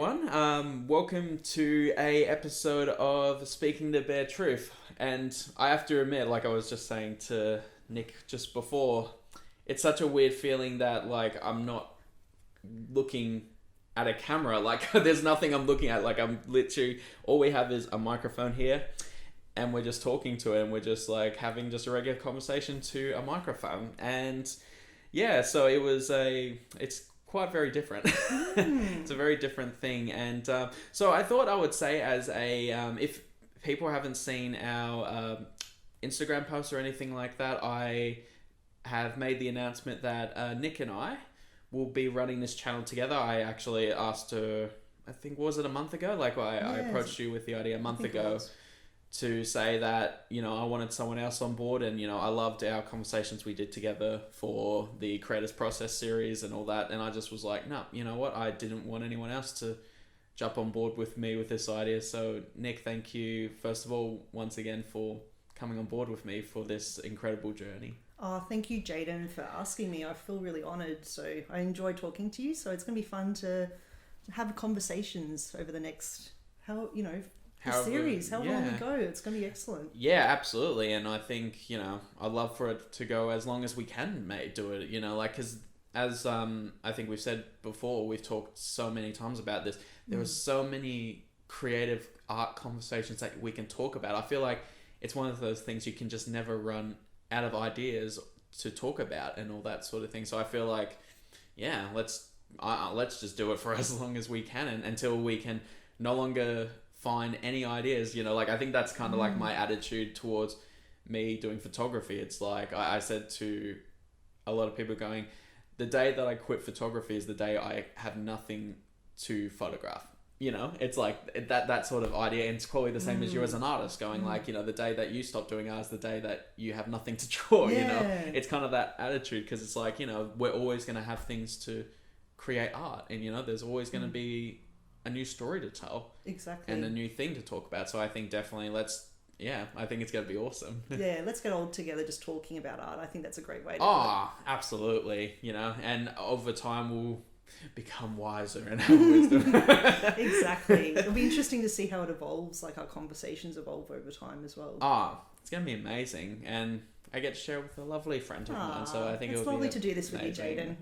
everyone. Welcome to a episode of Speaking the Bare Truth. And I have to admit, like I was just saying to Nik just before, it's such a weird feeling that like I'm not looking at a camera. Like there's nothing I'm looking at. Like I'm literally, all we have is a microphone here and we're just talking to it and we're just like having just a regular conversation to a microphone. And yeah, so it's quite very different. It's a very different thing. And so I thought I would say as a, if people haven't seen our Instagram posts or anything like that, I have made the announcement that Nik and I will be running this channel together. I actually asked her, I think, was it a month ago? Like I approached you with the idea a month ago to say that, you know, I wanted someone else on board, and, you know, I loved our conversations we did together for the Creators Process series and all that. And I just was like, no, you know what? I didn't want anyone else to jump on board with me with this idea. So Nik, thank you, first of all, once again, for coming on board with me for this incredible journey. Oh, thank you, Jayden, for asking me. I feel really honoured. So I enjoy talking to you. So it's going to be fun to have conversations over the next, series, however long we go. It's going to be excellent. Yeah, absolutely. And I think, you know, I'd love for it to go as long as we can do it, you know, like, because as I think we've said before, we've talked so many times about this, there are so many creative art conversations that we can talk about. I feel like it's one of those things you can just never run out of ideas to talk about and all that sort of thing. So I feel like, yeah, let's just do it for as long as we can, and until we can no longer find any ideas, you know. Like I think that's kind of like my attitude towards me doing photography. It's like I said to a lot of people, going, the day that I quit photography is the day I have nothing to photograph. You know, it's like that sort of idea. And it's probably the same as you as an artist, going like, you know, the day that you stop doing art is the day that you have nothing to draw. You know, it's kind of that attitude, because it's like, you know, we're always going to have things to create art, and, you know, there's always going to be a new story to tell, exactly, and a new thing to talk about. So I think definitely I think it's going to be awesome. Yeah, let's get all together just talking about art. I think that's a great way to do it. Absolutely, you know, and over time we'll become wiser and have wisdom. Exactly. It'll be interesting to see how it evolves, like our conversations evolve over time as well. It's going to be amazing, and I get to share with a lovely friend of mine, so I think it's lovely to do this with you, Jayden.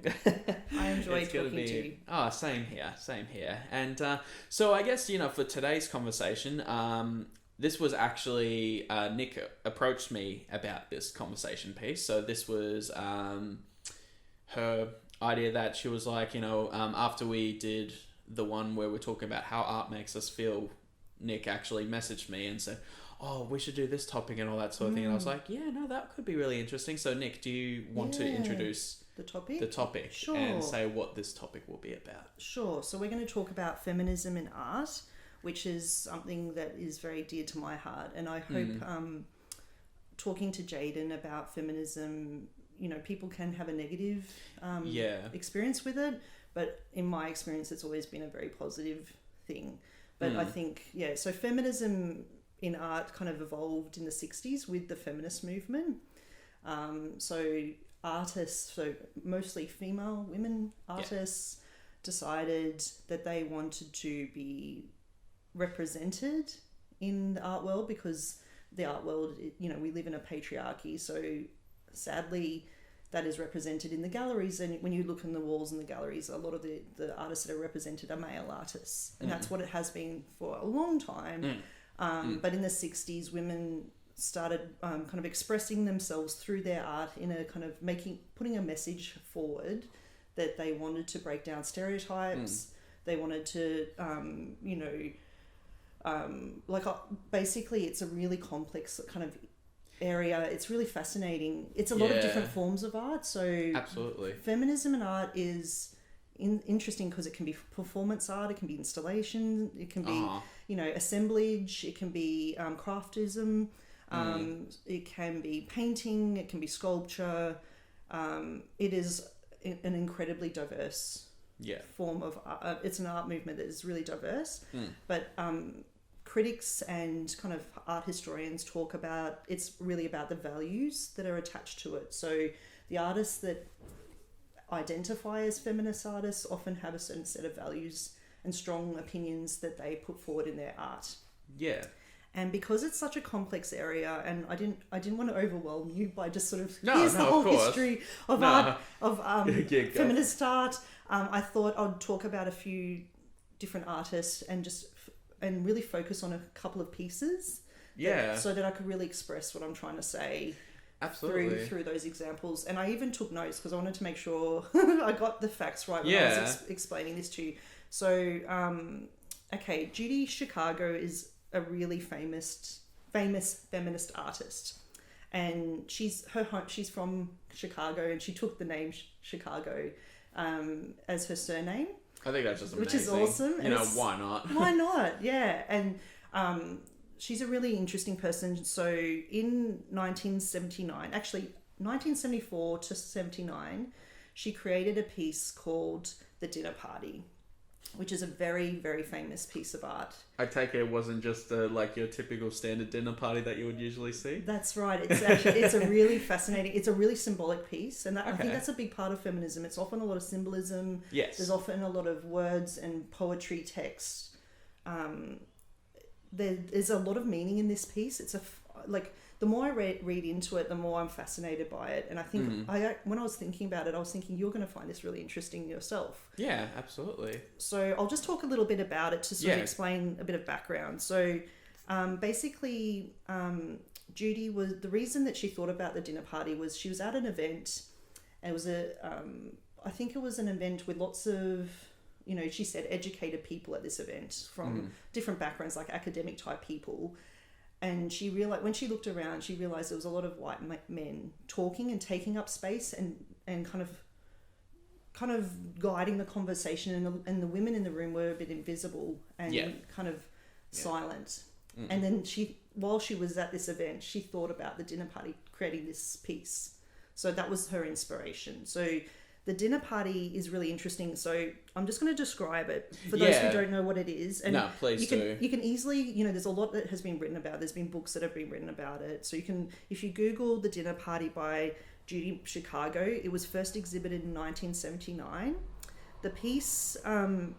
I enjoy talking to you. Same here. And so I guess, you know, for today's conversation, this was actually Nik approached me about this conversation piece. So this was her idea, that she was like, you know, after we did the one where we're talking about how art makes us feel, Nik actually messaged me and said, oh, we should do this topic and all that sort of thing. And I was like, yeah, no, that could be really interesting. So Nik, do you want to introduce the topic sure, and say what this topic will be about? Sure. So we're going to talk about feminism and art, which is something that is very dear to my heart. And I hope talking to Jayden about feminism, you know, people can have a negative experience with it, but in my experience it's always been a very positive thing. But I think, so feminism in art kind of evolved in the 60s with the feminist movement. So artists, so mostly female women artists, decided that they wanted to be represented in the art world, because the art world, you know, we live in a patriarchy, so sadly that is represented in the galleries. And when you look in the walls in the galleries, a lot of the artists that are represented are male artists, and that's what it has been for a long time. But in the 60s, women started kind of expressing themselves through their art in a kind of putting a message forward that they wanted to break down stereotypes. They wanted to, basically it's a really complex kind of area. It's really fascinating. It's a lot of different forms of art. So absolutely, feminism and art is interesting because it can be performance art, it can be installation, it can be assemblage, it can be craftism, it can be painting, it can be sculpture. It is an incredibly diverse form of art. It's an art movement that is really diverse, but critics and kind of art historians talk about it's really about the values that are attached to it. So the artists that identify as feminist artists often have a certain set of values and strong opinions that they put forward in their art. Yeah. And because it's such a complex area, and I didn't want to overwhelm you by just sort of No, here's the no, of whole course. history of No. art of Yeah, go. feminist art. I thought I'd talk about a few different artists and really focus on a couple of pieces. Yeah. So that I could really express what I'm trying to say. Absolutely. Through those examples. And I even took notes because I wanted to make sure I got the facts right when I was explaining this to you. So, okay, Judy Chicago is a really famous feminist artist, and she's from Chicago, and she took the name Chicago as her surname. I think that's just amazing. Which is awesome. You know, why not? Why not? Yeah. And she's a really interesting person. So in 1974 to 79, she created a piece called The Dinner Party, which is a very, very famous piece of art. I take it wasn't just like your typical standard dinner party that you would usually see? That's right. It's a really fascinating, it's a really symbolic piece. And I think that's a big part of feminism. It's often a lot of symbolism. Yes. There's often a lot of words and poetry text. There's a lot of meaning in this piece. It's the more I read into it, the more I'm fascinated by it. And I think when I was thinking about it, I was thinking you're going to find this really interesting yourself. Yeah, absolutely. So I'll just talk a little bit about it to sort of explain a bit of background. So basically, Judy was, the reason that she thought about the dinner party was she was at an event, and it was I think it was an event with lots of, she said educated people at this event from different backgrounds, like academic type people. And she realized, when she looked around, she realized there was a lot of white men talking and taking up space and kind of guiding the conversation, and the women in the room were a bit invisible and kind of silent. And then while she was at this event, she thought about the dinner party, creating this piece. So that was her inspiration. So the dinner party is really interesting. So I'm just going to describe it for those who don't know what it is. And no, please do. You can easily, there's a lot that has been written about. There's been books that have been written about it. So you can, if you Google the dinner party by Judy Chicago, it was first exhibited in 1979. The piece,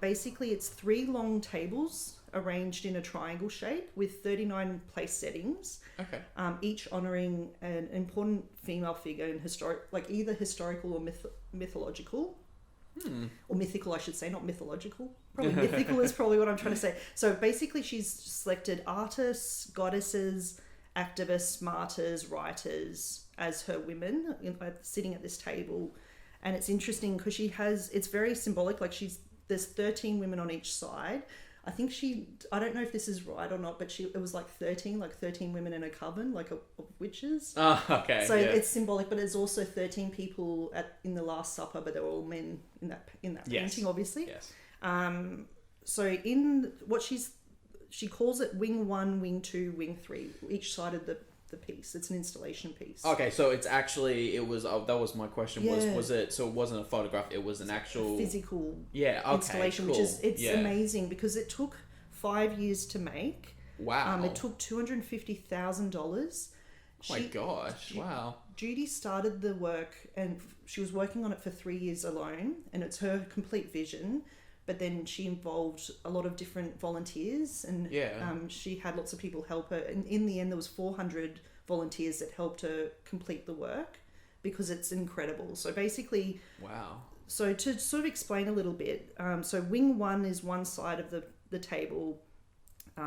basically it's 3 long tables arranged in a triangle shape with 39 place settings. Okay. Each honouring an important female figure in either historical or mythological. Or mythical, I should say, not mythological. Probably mythical is probably what I'm trying to say. So basically she's selected artists, goddesses, activists, martyrs, writers as her women sitting at this table. And it's interesting because it's very symbolic. There's 13 women on each side. I think I don't know if this is right or not, but it was 13 women in a coven, of witches. Oh, okay. So it's symbolic, but it's also 13 people in the Last Supper, but they're all men in that painting, obviously. Yes. So in what she calls it wing 1, wing 2, wing 3, each side of the piece. It's an installation piece. Okay, so it's actually, that was my question, was it, so it wasn't a photograph, it was an actual physical installation, cool. Which is amazing because it took 5 years to make. Wow. It took $250,000. Oh my gosh, wow. Judy started the work and she was working on it for 3 years alone, and it's her complete vision. But then she involved a lot of different volunteers, and she had lots of people help her. And in the end, there was 400 volunteers that helped her complete the work because it's incredible. So basically, wow. So to sort of explain a little bit, so wing 1 is one side of the table,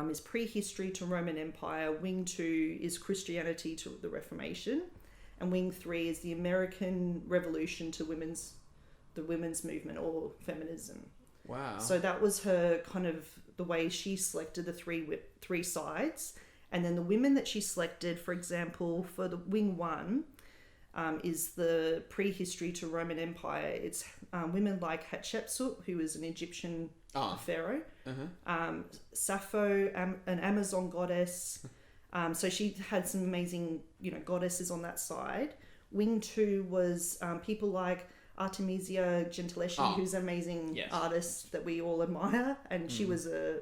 is prehistory to Roman Empire. Wing 2 is Christianity to the Reformation, and wing 3 is the American Revolution to the women's movement or feminism. Wow. So that was her kind of the way she selected the three sides. And then the women that she selected, for example, for the wing 1, is the prehistory to Roman Empire. It's women like Hatshepsut, who is an Egyptian pharaoh. Sappho, an Amazon goddess. So she had some amazing, goddesses on that side. Wing 2 was people like Artemisia Gentileschi, who's an amazing artist that we all admire, and she was a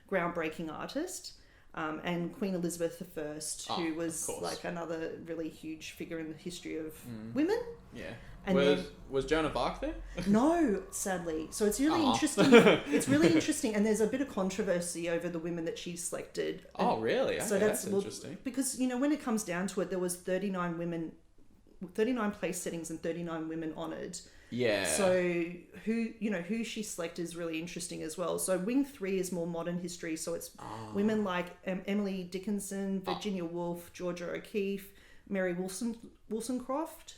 groundbreaking artist. and Queen Elizabeth I, who was course. like another really huge figure in the history of women. Yeah. And was Joan of Arc there? No, sadly. So it's really interesting. It's really interesting, and there's a bit of controversy over the women that she selected. Oh, really? So Okay, that's interesting. Because, you know, when it comes down to it, there was 39 place settings and 39 women honoured. Yeah. So who she selected is really interesting as well. So Wing 3 is more modern history. So it's women like Emily Dickinson, Virginia Woolf, Georgia O'Keeffe, Mary Wollstonecraft,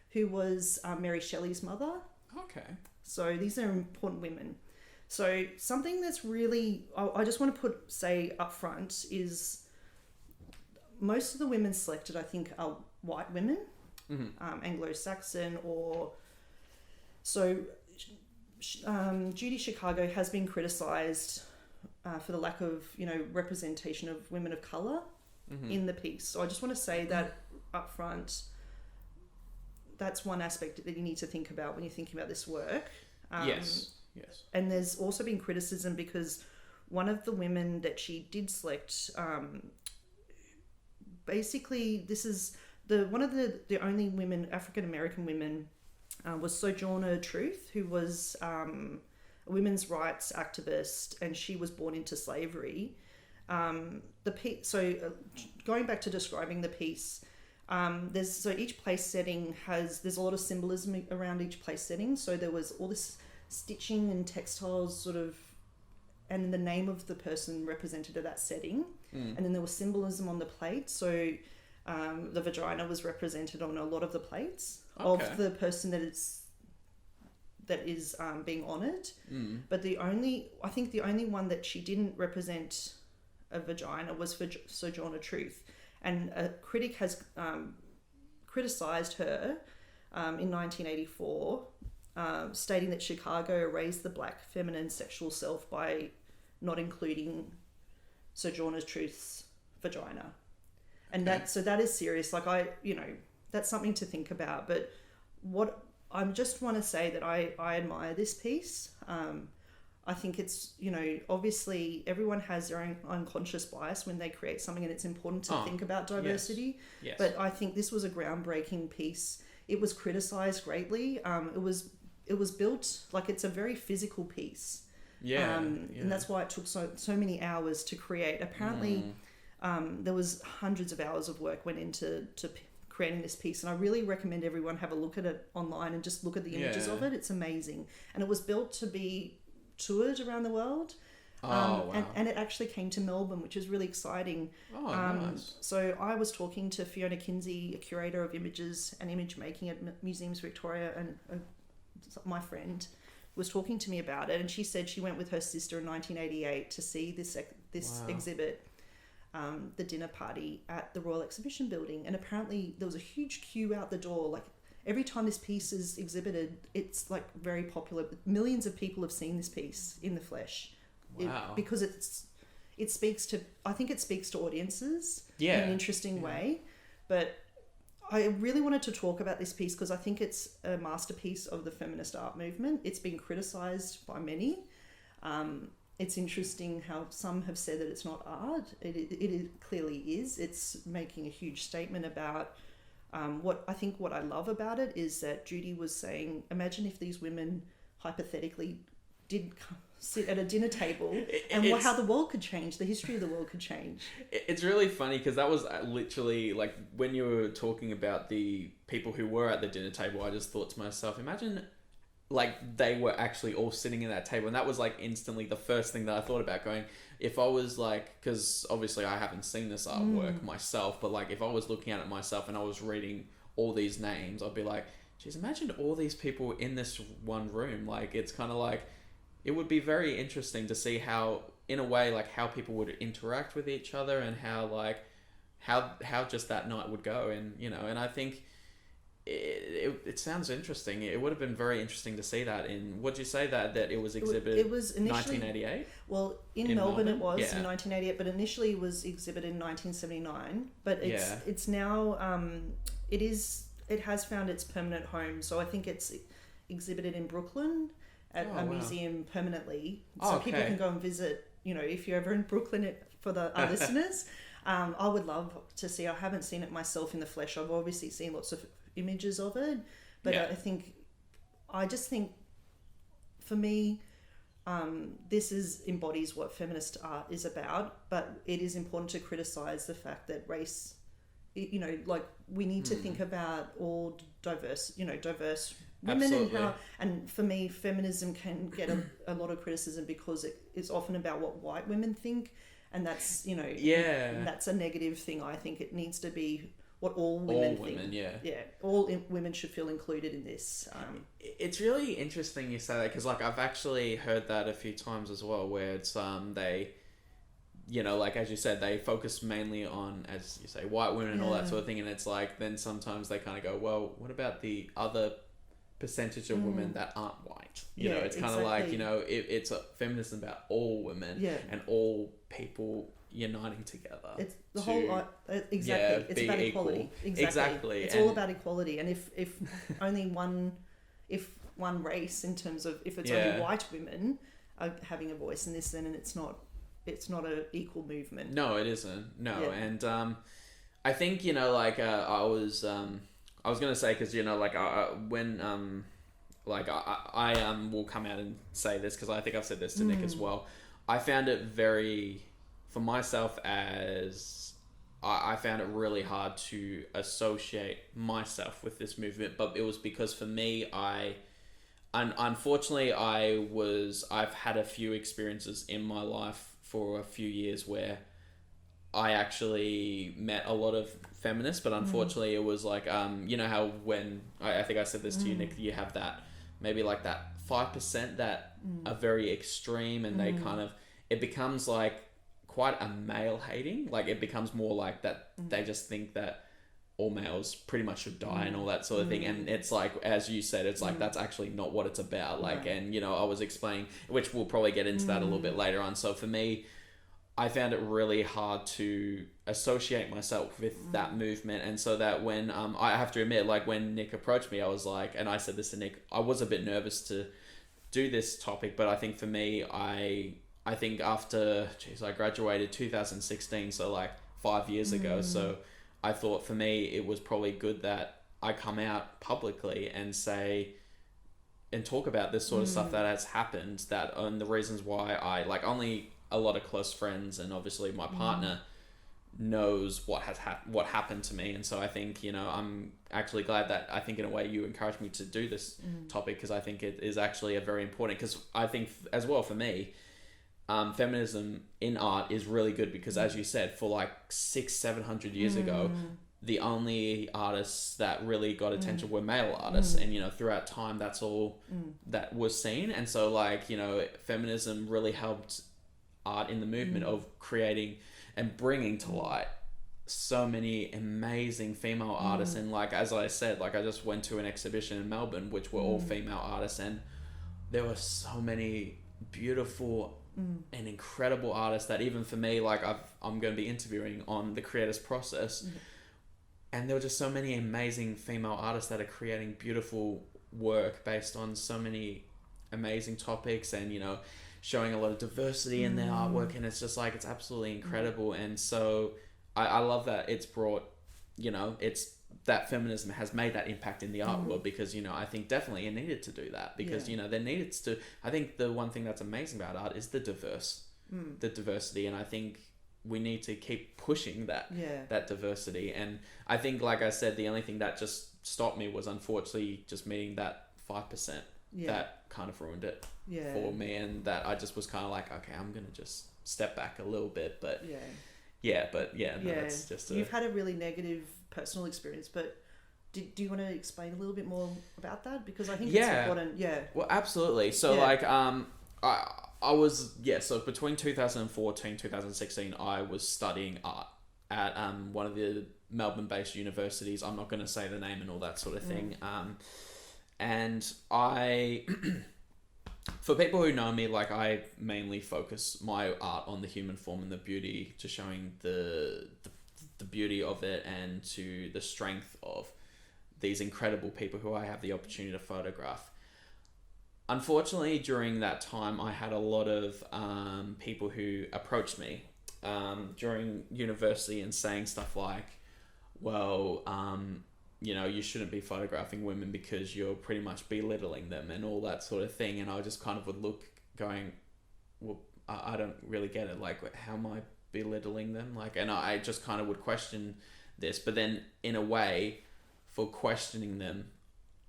who was Mary Shelley's mother. Okay. So these are important women. So something that's really, I just want to say up front is most of the women selected, I think, are white women, Anglo-Saxon or... So Judy Chicago has been criticised for the lack of, representation of women of colour in the piece. So I just want to say that up front, that's one aspect that you need to think about when you're thinking about this work. Yes. And there's also been criticism because one of the women that she did select, basically this is one of the only women, African American women, was Sojourner Truth, who was a women's rights activist, and she was born into slavery. Going back to describing the piece, each place setting there's a lot of symbolism around each place setting. So there was all this stitching and textiles sort of, and the name of the person represented at that setting. And then there was symbolism on the plate. So the vagina was represented on a lot of the plates of the person that is being honoured. But I think the only one that she didn't represent a vagina was for Sojourner Truth. And a critic has criticised her in 1984, stating that Chicago erased the black feminine sexual self by not including Sojourner Truth's vagina. And that is serious. Like that's something to think about. But what I just want to say that I admire this piece. I think it's, obviously everyone has their own unconscious bias when they create something, and it's important to think about diversity. Yes. But I think this was a groundbreaking piece. It was criticized greatly. It was built like it's a very physical piece. And that's why it took so many hours to create. Apparently, there was hundreds of hours of work went into creating this piece, and I really recommend everyone have a look at it online and just look at the images of it. It's amazing. And it was built to be toured around the world. Wow. And it actually came to Melbourne, which is really exciting. Nice. So I was talking to Fiona Kinsey, a curator of images and image making at Museums Victoria, and my friend was talking to me about it, and she said she went with her sister in 1988 to see this exhibit, the dinner party at the Royal Exhibition Building, and apparently there was a huge queue out the door. Like every time this piece is exhibited, it's like very popular. Millions of people have seen this piece in the flesh. Wow. Because it speaks to audiences in an interesting way. But I really wanted to talk about this piece because I think it's a masterpiece of the feminist art movement. It's been criticised by many. It's interesting how some have said that it's not art. It clearly is. It's making a huge statement about what I love about it is that Judy was saying, imagine if these women hypothetically did sit at a dinner table and how the world could change, the history of the world could change. It's really funny because that was literally like when you were talking about the people who were at the dinner table, I just thought to myself, imagine like they were actually all sitting at that table, and that was like instantly the first thing that I thought about, going, if I was like, because obviously I haven't seen this artwork myself, but like if I was looking at it myself and I was reading all these names, I'd be like, geez, imagine all these people in this one room. Like it's kind of like, it would be very interesting to see how, in a way, like how people would interact with each other and how just that night would go. And, and I think it sounds interesting. It would have been very interesting to see that in, would you say that it was exhibited it was initially 1988? Well, in Melbourne it was in 1988, but initially it was exhibited in 1979. But it's now, it has found its permanent home. So I think it's exhibited in Brooklyn at a museum permanently, so people can go and visit. If you're ever in Brooklyn, for our listeners. I would love to see. I haven't seen it myself in the flesh. I've obviously seen lots of images of it, but I just think, for me, this embodies what feminist art is about. But it is important to criticize the fact that race, like, we need to think about all diverse women. Absolutely. And for me, feminism can get a lot of criticism because it's often about what white women think, and that's that's a negative thing. I think it needs to be what all women think. All women should feel included in this. It's really interesting you say that, because like I've actually heard that a few times as well, where it's they, like as you said, they focus mainly on, as you say, white women and all that sort of thing, and it's like then sometimes they kind of go, well, what about the other percentage of women that aren't white? It's kind of like, it's a feminism about all women and all people uniting together. It's the whole it's about equal. Equality. Exactly. It's all about equality. And if only one race, in terms of if it's only white women are having a voice in this, then it's not an equal movement. No, it isn't. No, and I think I was gonna say, because when I will come out and say this, because I think I've said this to Nik as well. I found it for myself, as I found it really hard to associate myself with this movement, but it was because for me, unfortunately, I've had a few experiences in my life for a few years where I actually met a lot of feminists, but unfortunately it was like, how when, I think I said this to you, Nik, you have that, maybe like that 5% that are very extreme, and they kind of, it becomes like quite a male hating, like it becomes more like that they just think that all males pretty much should die and all that sort of thing, and it's like, as you said, it's like that's actually not what it's about, like, and I was explaining, which we'll probably get into that a little bit later on. So for me, I found it really hard to associate myself with that movement, and so that when I have to admit, like when Nik approached me, I was like, and I said this to Nik, I was a bit nervous to do this topic, but I think for me, I think after I graduated 2016, so like 5 years ago, so I thought for me it was probably good that I come out publicly and say and talk about this sort of stuff that has happened, and the reasons why I like, only a lot of close friends and obviously my partner knows what happened to me. And so I think, I'm actually glad that, I think in a way you encouraged me to do this topic, because I think it is actually a very important, because I think as well for me, feminism in art is really good, because as you said, for like 600-700 years ago, the only artists that really got attention were male artists, and throughout time that's all that was seen. And so like, feminism really helped art in the movement of creating and bringing to light so many amazing female artists. And like, as I said, like I just went to an exhibition in Melbourne which were all female artists, and there were so many beautiful and incredible artists that even for me, like I'm going to be interviewing on the creators process, and there were just so many amazing female artists that are creating beautiful work based on so many amazing topics, and showing a lot of diversity in their artwork, and it's just like, it's absolutely incredible. And so I love that it's brought, it's that feminism has made that impact in the art world, because I think definitely it needed to do that, because there needed to, I think the one thing that's amazing about art is the diversity, and I think we need to keep pushing that diversity. And I think, like I said, the only thing that just stopped me was unfortunately just meeting that 5% that kind of ruined it for me, and that I just was kind of like, okay, I'm gonna just step back a little bit. But that's just you've had a really negative personal experience, but do you want to explain a little bit more about that, because I think it's important. Well, absolutely. So like I was so between 2014 2016 I was studying art at one of the Melbourne based universities. I'm not going to say the name and all that sort of thing. And I, for people who know me, like I mainly focus my art on the human form and the beauty, to showing the beauty of it, and to the strength of these incredible people who I have the opportunity to photograph. Unfortunately, during that time, I had a lot of people who approached me during university and saying stuff like, well, you know, you shouldn't be photographing women because you're pretty much belittling them and all that sort of thing. And I just kind of would look going, well, I don't really get it. Like, how am I belittling them? Like, and I just kind of would question this. But then in a way, for questioning them,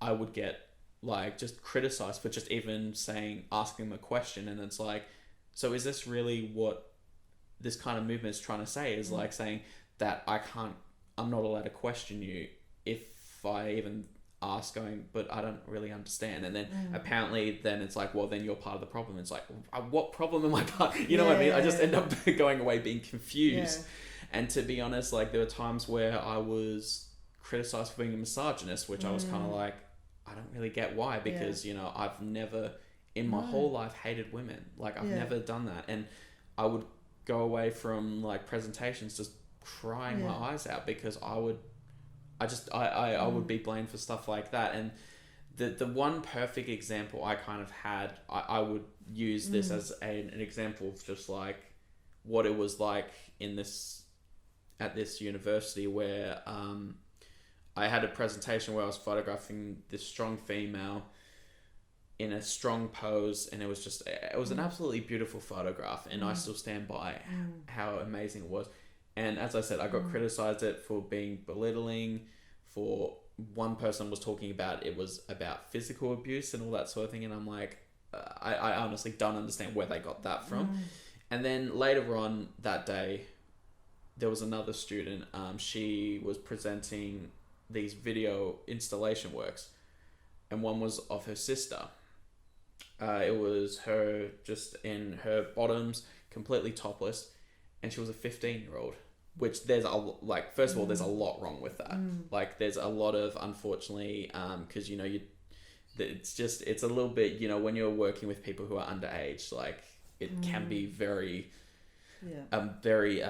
I would get like just criticized for just even asking them a question. And it's like, so is this really what this kind of movement is trying to say? Is like saying that I'm not allowed to question you if I even ask, going, but I don't really understand. And then apparently then it's like, well, then you're part of the problem. It's like, what problem am I part? You know what I mean? I just end up going away being confused. And to be honest, like there were times where I was criticized for being a misogynist, which I was kind of like, I don't really get why, because you know, I've never in my whole life hated women. Like I've never done that. And I would go away from like presentations just crying my eyes out because I would be blamed for stuff like that. And the one perfect example I kind of had, I would use this as an example of just like what it was like at this university where I had a presentation where I was photographing this strong female in a strong pose, and it was an absolutely beautiful photograph, and I still stand by how amazing it was. And as I said, I got criticized it for being belittling. For one person was talking about it was about physical abuse and all that sort of thing, and I'm like, I honestly don't understand where they got that from. And then later on that day, there was another student. She was presenting these video installation works, and one was of her sister. It was her just in her bottoms, completely topless, and she was a 15-year-old. Which there's first of all, there's a lot wrong with that. Like there's a lot of, unfortunately, because you know it's a little bit, you know, when you're working with people who are underage, like it can be very, very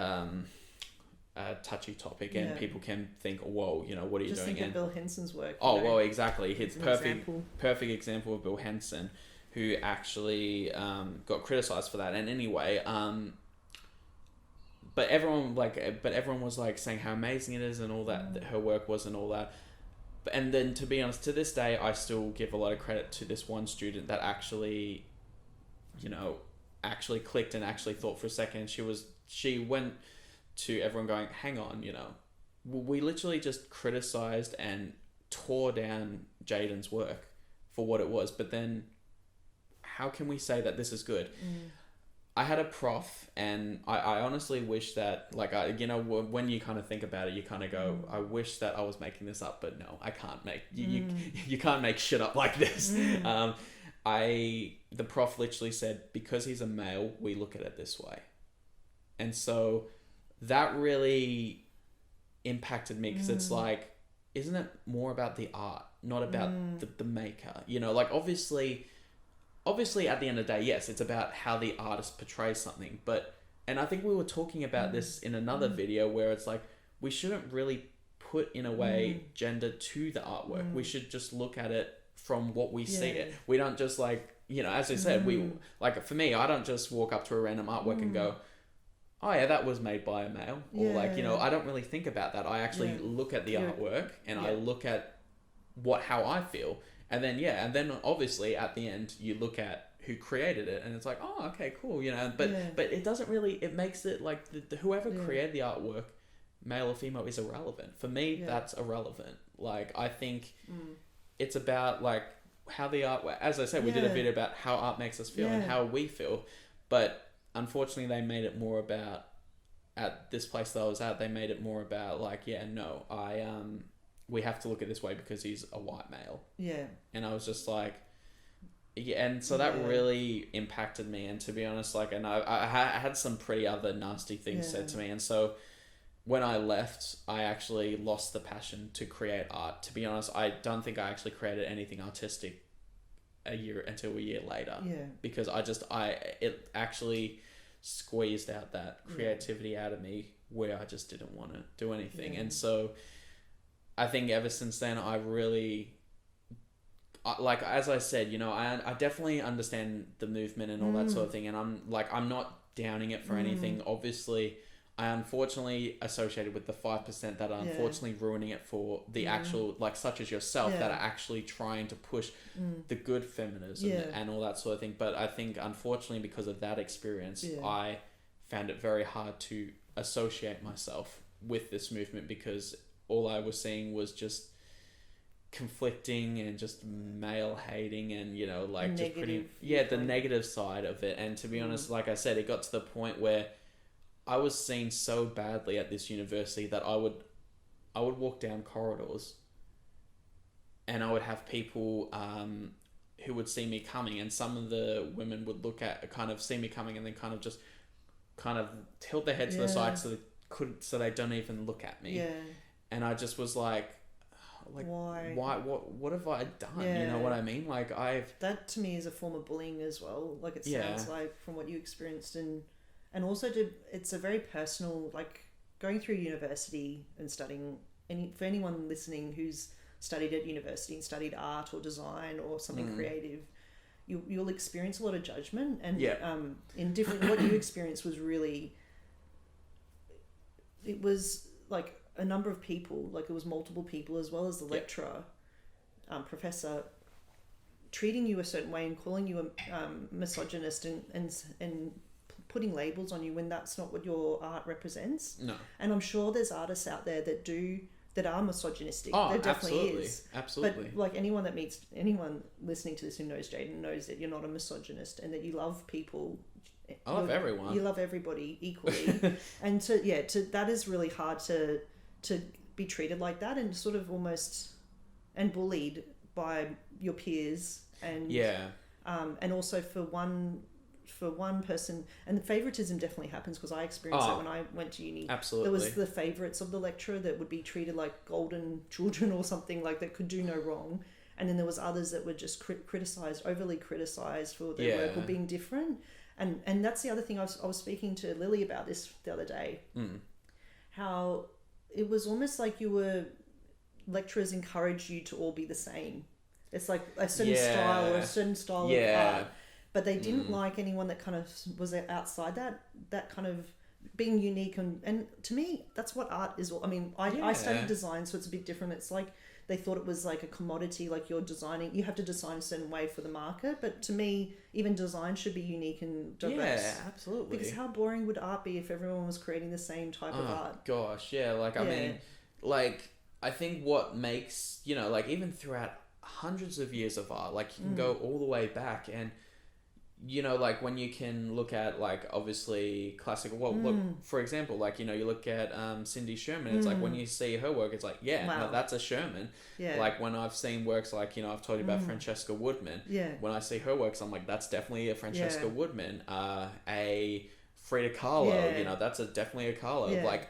touchy topic, and people can think, whoa, you know, what are you doing? Just think of Bill Henson's work. Well, exactly. It's perfect example of Bill Henson, who actually got criticized for that. And anyway, But everyone was like saying how amazing it is and all that her work was and all that. And then, to be honest, to this day, I still give a lot of credit to this one student that actually, you know, actually clicked and actually thought for a second. She went to everyone going, hang on, you know, we literally just criticized and tore down Jayden's work for what it was. But then how can we say that this is good? I had a prof, and I honestly wish that, like, you know, when you kind of think about it, you kind of go, I wish that I was making this up, but no, I can't make, you can't make shit up like this. The prof literally said, because he's a male, we look at it this way. And so that really impacted me, because it's like, isn't it more about the art, not about the maker? You know, like, obviously at the end of the day, yes, it's about how the artist portrays something. And I think we were talking about this in another video, where it's like, we shouldn't really put, in a way, gender to the artwork. We should just look at it from what we see it. We don't just, like, you know, as I said, like, for me, I don't just walk up to a random artwork and go, oh yeah, that was made by a male. Or like, you know, I don't really think about that. I actually look at the artwork, and I look at how I feel. And then obviously at the end you look at who created it, and it's like, oh, okay, cool, you know. But it doesn't really. It makes it like whoever created the artwork, male or female, is irrelevant. For me, that's irrelevant. Like, I think it's about like how the art. As I said, we did a video about how art makes us feel and how we feel. But unfortunately, they made it more about, at this place that I was at, they made it more about like, we have to look at it this way because he's a white male. Yeah. And I was just like, and so that really impacted me. And to be honest, like, and I had some pretty other nasty things said to me. And so when I left, I actually lost the passion to create art. To be honest, I don't think I actually created anything artistic until a year later. Yeah. Because it actually squeezed out that creativity out of me, where I just didn't want to do anything. And so I think ever since then, I really, like, as I said, you know, I definitely understand the movement and all that sort of thing. And I'm not downing it for anything. Obviously, I unfortunately associated with the 5% that are unfortunately ruining it for the actual, like, such as yourself, that are actually trying to push the good feminism and all that sort of thing. But I think, unfortunately, because of that experience, I found it very hard to associate myself with this movement, because all I was seeing was just conflicting and just male hating and, you know, like, just pretty the negative side of it. And to be honest, like I said, it got to the point where I was seen so badly at this university that I would walk down corridors and I would have people who would see me coming, and some of the women would look at, kind of see me coming, and then kind of tilt their head to the side so they don't even look at me. And I just was like why? What have I done? You know what I mean? Like, that to me is a form of bullying as well. Like, it sounds like, from what you experienced, and also it's a very personal, like, going through university and studying. For anyone listening who's studied at university and studied art or design or something creative, you'll experience a lot of judgment, and in different. What you experienced was really. It was like a number of people, like it was multiple people, as well as the lecturer, professor, treating you a certain way and calling you a misogynist and putting labels on you when that's not what your art represents. No. And I'm sure there's artists out there that are misogynistic. Oh, there definitely absolutely. is. Absolutely. But like anyone listening to this who knows Jayden knows that you're not a misogynist and that you love people. I love everyone. You love everybody equally. And that is really hard to be treated like that and sort of almost and bullied by your peers, and and also for one person, and the favoritism definitely happens, because I experienced that when I went to uni. Absolutely. There was the favorites of the lecturer that would be treated like golden children or something, like that could do no wrong, and then there was others that were just overly criticized for their work or being different. And that's the other thing. I was speaking to Lily about this the other day, how it was almost like lecturers encouraged you to all be the same. It's like a certain style or a certain style of art, but they didn't like anyone that kind of was outside that kind of being unique. And to me, that's what art is. I mean, I studied design, so it's a bit different. It's like they thought it was like a commodity, like you have to design a certain way for the market. But to me, even design should be unique and diverse. Yeah, absolutely. Because how boring would art be if everyone was creating the same type of art? Gosh, yeah. Like, I mean, like, I think what makes, you know, like, even throughout hundreds of years of art, like, you can go all the way back, and, you know, like, when you can look at, like, obviously classical, look, for example, like, you know, you look at Cindy Sherman, it's like, when you see her work, it's like, no, that's a Sherman. Like, when I've seen works like, you know, I've told you about Francesca Woodman. When I see her works, I'm like, that's definitely a Francesca Woodman. A Frida Kahlo, you know, that's definitely a Kahlo. Like,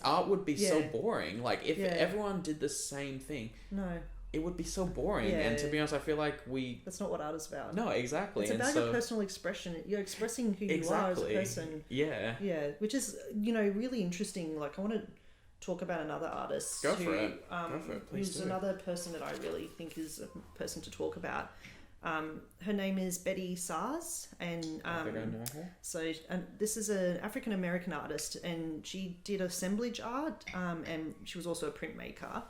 art would be so boring. Like, if everyone did the same thing. No. It would be so boring, and to be honest, I feel like that's not what art is about. No, exactly. It's about your personal expression. You're expressing who you are as a person. Yeah, which is, you know, really interesting. Like, I want to talk about another artist. Go for it, please. Who's another person that I really think is a person to talk about. Her name is Betye Saar, and so this is an African American artist, and she did assemblage art, and she was also a printmaker.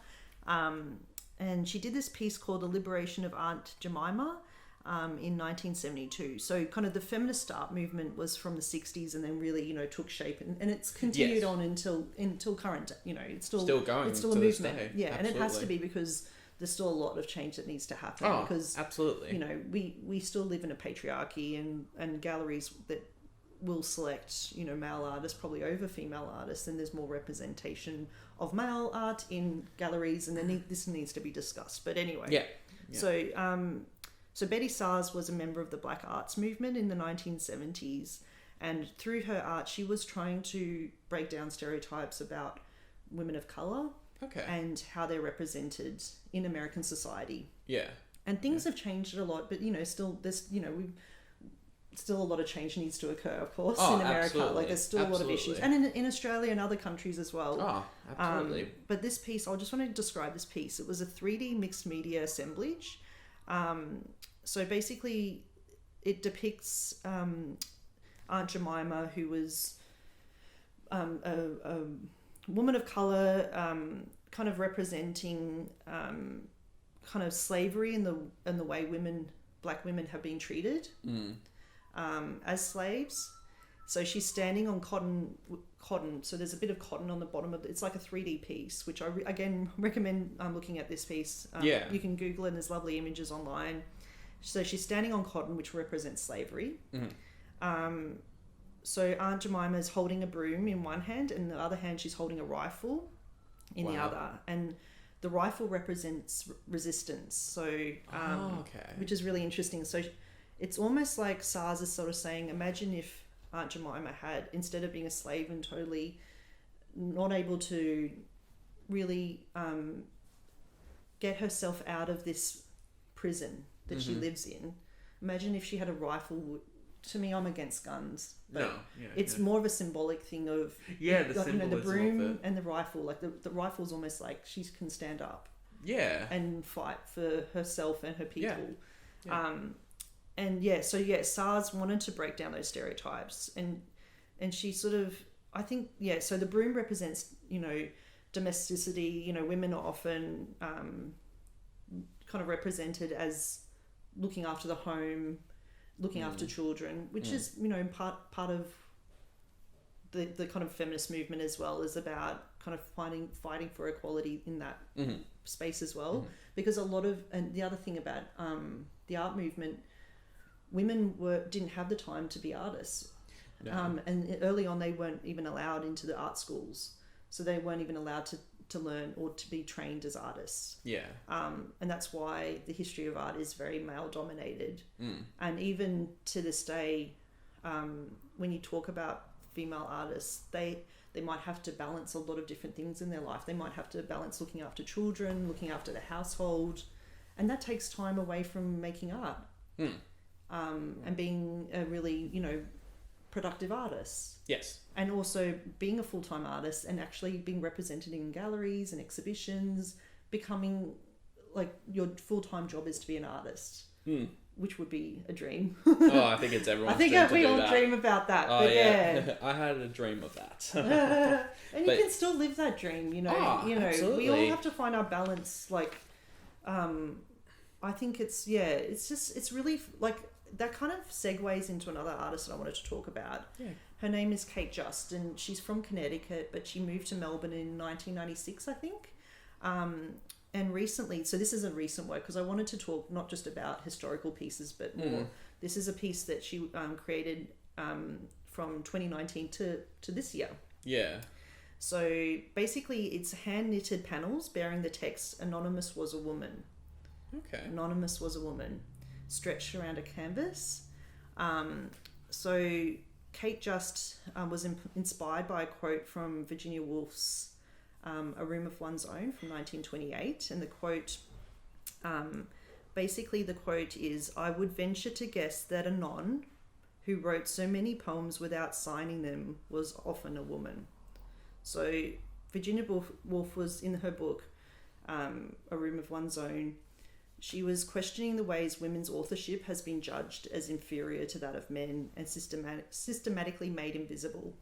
And she did this piece called The Liberation of Aunt Jemima in 1972. So kind of the feminist art movement was from the 60s and then really, you know, took shape. And it's continued on until current, you know, it's still going. It's still a movement. Yeah, absolutely. And it has to be, because there's still a lot of change that needs to happen. Oh, because, absolutely. You know, we still live in a patriarchy, and galleries that will select, you know, male artists probably over female artists, and there's more representation of male art in galleries, and then this needs to be discussed. But anyway, so Betye Saar was a member of the Black Arts movement in the 1970s, and through her art, she was trying to break down stereotypes about women of color and how they're represented in American society. Yeah, and things have changed a lot, but, you know, still there's, you know, still a lot of change needs to occur, of course, in America. Absolutely. Like, there's still a lot of issues, and in Australia and other countries as well. Oh, absolutely. But this piece, I just want to describe this piece. It was a 3D mixed media assemblage. So basically, it depicts Aunt Jemima, who was a woman of colour, kind of representing kind of slavery and the way black women have been treated as slaves. So she's standing on cotton. So there's a bit of cotton on the bottom of it. It's like a 3D piece, which I again recommend looking at this piece. You can Google it and there's lovely images online. So she's standing on cotton, which represents slavery. So Aunt Jemima is holding a broom in one hand, and in the other hand she's holding a rifle in the other. And the rifle represents resistance. So, which is really interesting. So it's almost like Saar is sort of saying, imagine if Aunt Jemima had, instead of being a slave and totally not able to really get herself out of this prison that she lives in, imagine if she had a rifle. To me, I'm against guns. But it's more of a symbolic thing of the broom and the rifle. Like the rifle's almost like she can stand up, and fight for herself and her people. Saar's wanted to break down those stereotypes, and she sort of, I think, so the broom represents, domesticity. Women are often kind of represented as looking after the home, looking after children, which is, part of the kind of feminist movement as well, is about kind of fighting for equality in that space as well. Because and the other thing about the art movement, women didn't have the time to be artists. And early on they weren't even allowed into the art schools. So they weren't even allowed to learn or to be trained as artists. And that's why the history of art is very male dominated. And even to this day, when you talk about female artists, they might have to balance a lot of different things in their life. They might have to balance looking after children, looking after the household, and that takes time away from making art. And being a really, productive artist. Yes. And also being a full-time artist and actually being represented in galleries and exhibitions, becoming like your full-time job is to be an artist, which would be a dream. I think it's everyone's dream. I think we all dream about that. Oh, but yeah. I had a dream of that. And you can still live that dream, Absolutely. We all have to find our balance. Like, I think it's really like, that kind of segues into another artist that I wanted to talk about. Her name is Kate Just, and she's from Connecticut, but she moved to Melbourne in 1996, I think. And recently, so this is a recent work, because I wanted to talk not just about historical pieces, but more. This is a piece that she created from 2019 to this year. So basically, it's hand-knitted panels bearing the text, "Anonymous was a woman." Anonymous was a woman, stretched around a canvas. So Kate Just was inspired by a quote from Virginia Woolf's A Room of One's Own from 1928. And the quote, basically the quote is, "I would venture to guess that Anon, who wrote so many poems without signing them, was often a woman." So Virginia Woolf was, in her book, A Room of One's Own, she was questioning the ways women's authorship has been judged as inferior to that of men and systematically made invisible.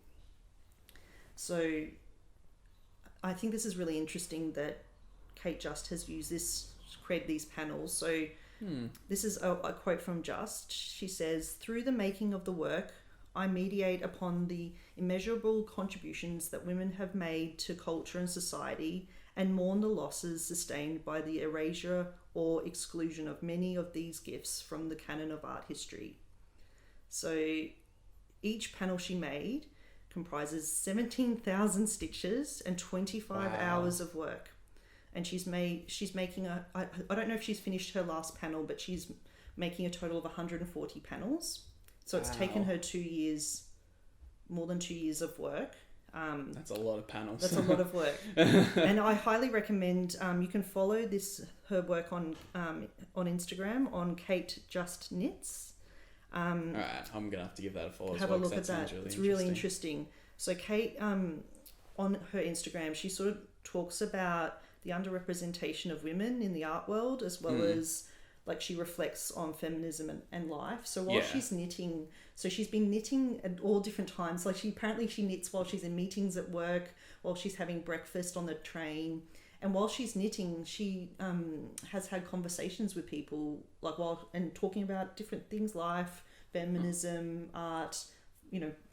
So I think this is really interesting that Kate Just has used this to create these panels. So this is a quote from Just. She says, "Through the making of the work, I mediate upon the immeasurable contributions that women have made to culture and society, and mourn the losses sustained by the erasure or exclusion of many of these gifts from the canon of art history." So each panel she made comprises 17,000 stitches and 25 hours of work. And she's making I don't know if she's finished her last panel, but she's making a total of 140 panels. So it's taken her 2 years, more than 2 years of work. That's a lot of panels. That's a lot of work. And I highly recommend, you can follow her work on Instagram on Kate Just Knits. All right, I'm gonna have to give that a follow. Have a look at that. It's really interesting. So Kate, on her Instagram, she sort of talks about the underrepresentation of women in the art world, as well as like she reflects on feminism and life. So while Yeah. she's knitting, so she's been knitting at all different times. Like she knits while she's in meetings at work, while she's having breakfast on the train. And while she's knitting, she has had conversations with people, like and talking about different things, life, feminism, art,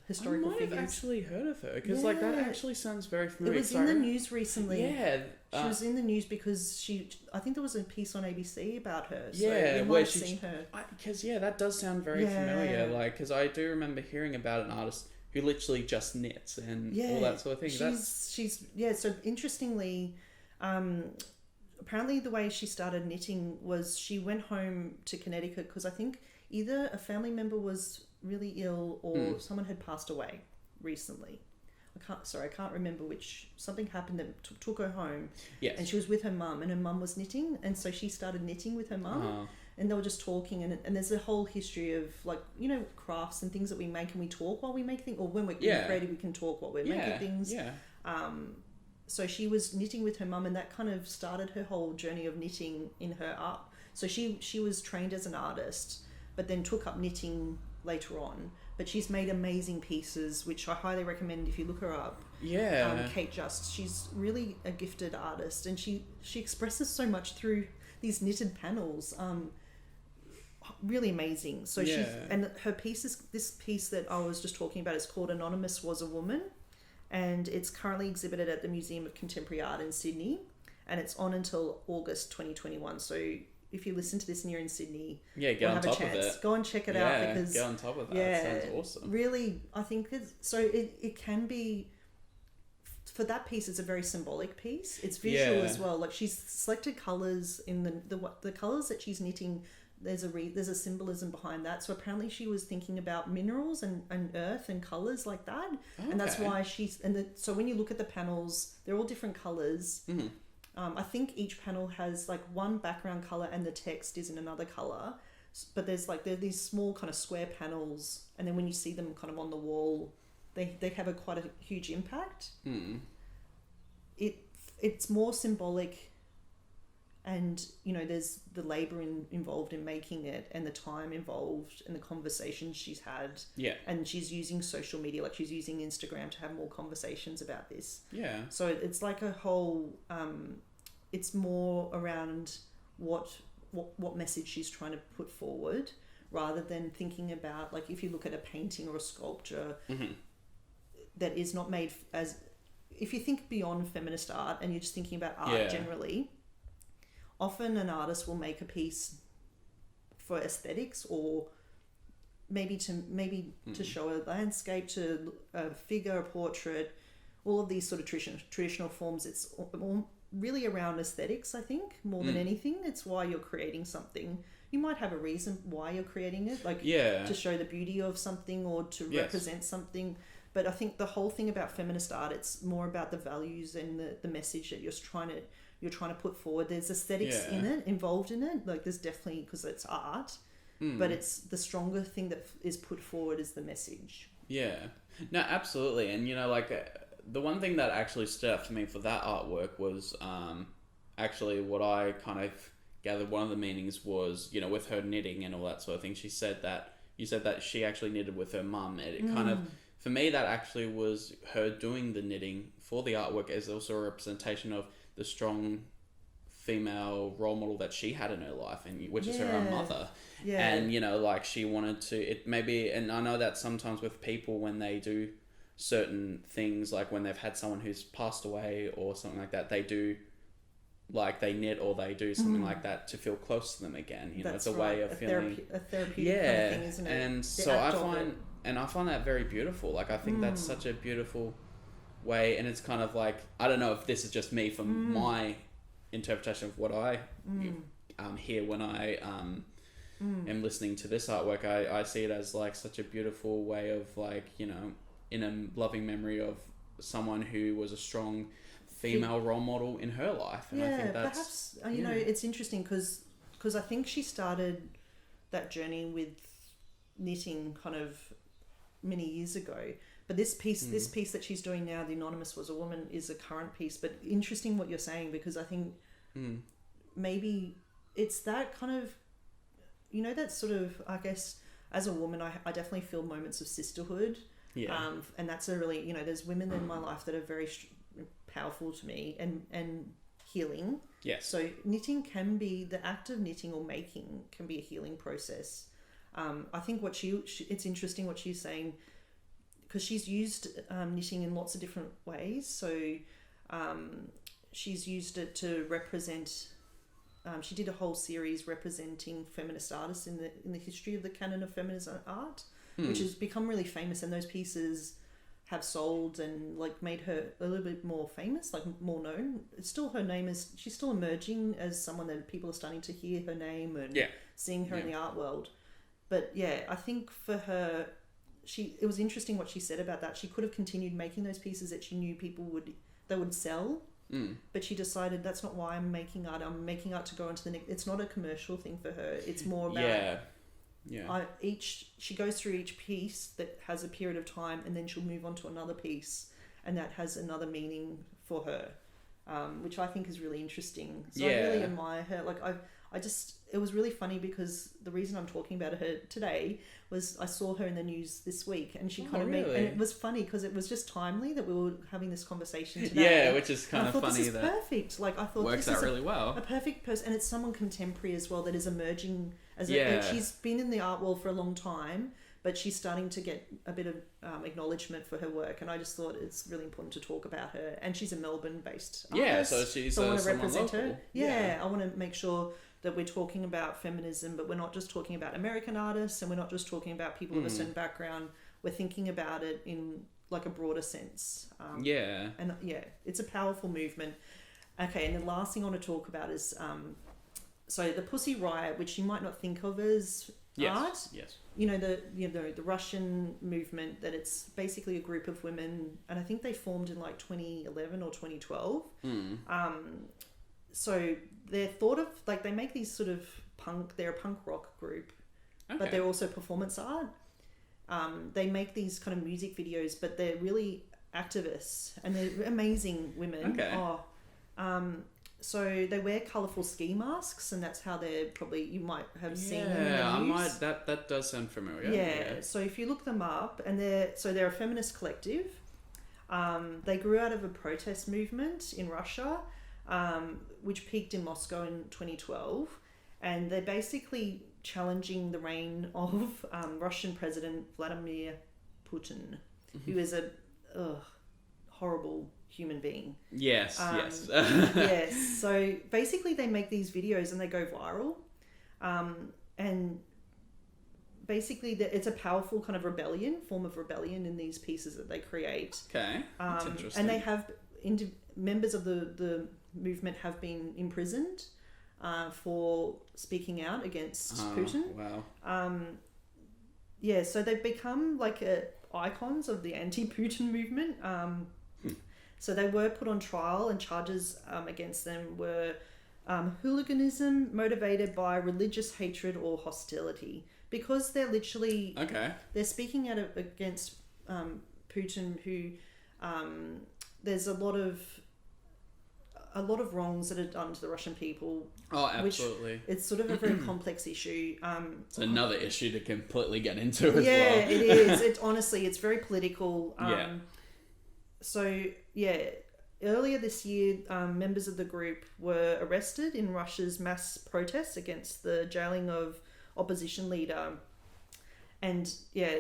historical I might figures. have actually heard of her, because like that actually sounds very familiar. It was in the news recently. Yeah. She was in the news because I think there was a piece on ABC about her. So Yeah, you might where have seen her. Because that does sound very familiar. Like, because I do remember hearing about an artist who literally just knits and all that sort of thing. So interestingly, apparently the way she started knitting was she went home to Connecticut because I think either a family member was really ill or someone had passed away recently. I can't remember which. Something happened that took her home. Yes. And she was with her mum, and her mum was knitting, and so she started knitting with her mum. And they were just talking, and there's a whole history of crafts and things that we make, and we talk while we make things, or when we're creative we can talk while we're making things. So she was knitting with her mum, and that kind of started her whole journey of knitting in her art. So she was trained as an artist, but then took up knitting later on. But she's made amazing pieces, which I highly recommend if you look her up. Kate Just. She's really a gifted artist, and she expresses so much through these knitted panels. Really amazing. So and her this piece that I was just talking about is called Anonymous Was a Woman, and it's currently exhibited at the Museum of Contemporary Art in Sydney, and it's on until August 2021. So if you listen to this and you're in Sydney, get on top of it. Go and check it out, because get on top of that. That sounds awesome. Really, I think it can be. For that piece, it's a very symbolic piece. It's visual as well. Like she's selected colors in the colors that she's knitting. There's a symbolism behind that. So apparently she was thinking about minerals and earth and colors like that, and that's why so when you look at the panels, they're all different colors. Mm-hmm. I think each panel has like one background color and the text is in another color, but there's these small kind of square panels, and then when you see them kind of on the wall, they have quite a huge impact. It's more symbolic, and there's the labor involved in making it, and the time involved, and the conversations she's had. And she's using social media, like she's using Instagram to have more conversations about this. So it's like a whole it's more around what message she's trying to put forward, rather than thinking about, like, if you look at a painting or a sculpture that is not made as, if you think beyond feminist art and you're just thinking about art generally, often an artist will make a piece for aesthetics, or maybe to show a landscape, to a figure, a portrait, all of these sort of traditional forms. It's all really around aesthetics, I think, more than anything. It's why you're creating something. You might have a reason why you're creating it, like to show the beauty of something or to represent something. But I think the whole thing about feminist art, it's more about the values and the message that you're trying to put forward. There's aesthetics involved in it. Like there's definitely, because it's art, but it's the stronger thing that is put forward is the message. Yeah. No, absolutely. And the one thing that actually stood out for me for that artwork was actually what I kind of gathered. One of the meanings was, with her knitting and all that sort of thing. You said that she actually knitted with her mum. And it kind of, for me, that actually was her doing the knitting for the artwork as also a representation of the strong female role model that she had in her life, and which is her own mother. And she wanted to, it maybe, and I know that sometimes with people, when they do certain things, like when they've had someone who's passed away or something like that, they do, like, they knit or they do something like that to feel close to them again. It's a way of feeling a therapeutic kind of thing, isn't it? And so I find that very beautiful. Like, I think that's such a beautiful way, and it's kind of like, I don't know if this is just me from my interpretation of what I hear when I am listening to this artwork. I see it as like such a beautiful way of, like, in a loving memory of someone who was a strong female role model in her life. And I think that's... perhaps, it's interesting because I think she started that journey with knitting kind of many years ago. But this piece that she's doing now, The Anonymous Was a Woman, is a current piece. But interesting what you're saying, because I think maybe it's that kind of that sort of, I guess, as a woman, I definitely feel moments of sisterhood. Yeah. And that's a really, there's women in my life that are very powerful to me and healing. Yes. So knitting can be, the act of knitting or making can be a healing process. I think it's interesting what she's saying, because she's used knitting in lots of different ways. So she's used it to represent. She did a whole series representing feminist artists in the history of the canon of feminist art, which has become really famous. And those pieces have sold and like made her a little bit more famous, like more known. It's still, her name is, she's still emerging as someone that people are starting to hear her name and seeing her in the art world. But yeah, I think for her, it was interesting what she said about that. She could have continued making those pieces that she knew people would sell. But she decided, that's not why I'm making art. I'm making art to go into the next. It's not a commercial thing for her. It's more about she goes through each piece that has a period of time, and then she'll move on to another piece, and that has another meaning for her, which I think is really interesting. So I really admire her. Like it was really funny, because the reason I'm talking about her today was I saw her in the news this week, and she and it was funny because it was just timely that we were having this conversation today. Yeah, which is kind of funny. This is perfect. Like I thought works this out is really well. A perfect person, and it's someone contemporary as well that is emerging as and she's been in the art world for a long time, but she's starting to get a bit of acknowledgement for her work, and I just thought it's really important to talk about her. And she's a Melbourne-based artist, so she's I want to represent local. her. Yeah, I want to make sure that we're talking about feminism, but we're not just talking about American artists, and we're not just talking about people of a certain background. We're thinking about it in like a broader sense. And it's a powerful movement. Okay, and the last thing I want to talk about is so the Pussy Riot, which you might not think of as art. Yes. The Russian movement, that it's basically a group of women, and I think they formed in like 2011 or 2012. So they're thought of like, they make these sort of they're a punk rock group, but they're also performance art. They make these kind of music videos, but they're really activists, and they're amazing women. So they wear colourful ski masks, and that's how they're you might have seen them in the news. That does sound familiar. Yeah. So if you look them up, and they're a feminist collective. They grew out of a protest movement in Russia, which peaked in Moscow in 2012, and they're basically challenging the reign of Russian President Vladimir Putin, who is a horrible human being. Yes. Yes. So basically, they make these videos and they go viral, and basically it's a powerful kind of form of rebellion in these pieces that they create. Okay, that's interesting. And they have members of the movement have been imprisoned for speaking out against Putin. Wow. So they've become like icons of the anti-Putin movement. So they were put on trial, and charges against them were hooliganism motivated by religious hatred or hostility, because they're literally they're speaking out against Putin, who there's a lot of wrongs that are done to the Russian people. Oh, absolutely. It's sort of a very complex issue. It's another issue to completely get into as well. Yeah, it is. It's very political. So, earlier this year, members of the group were arrested in Russia's mass protests against the jailing of opposition leader. And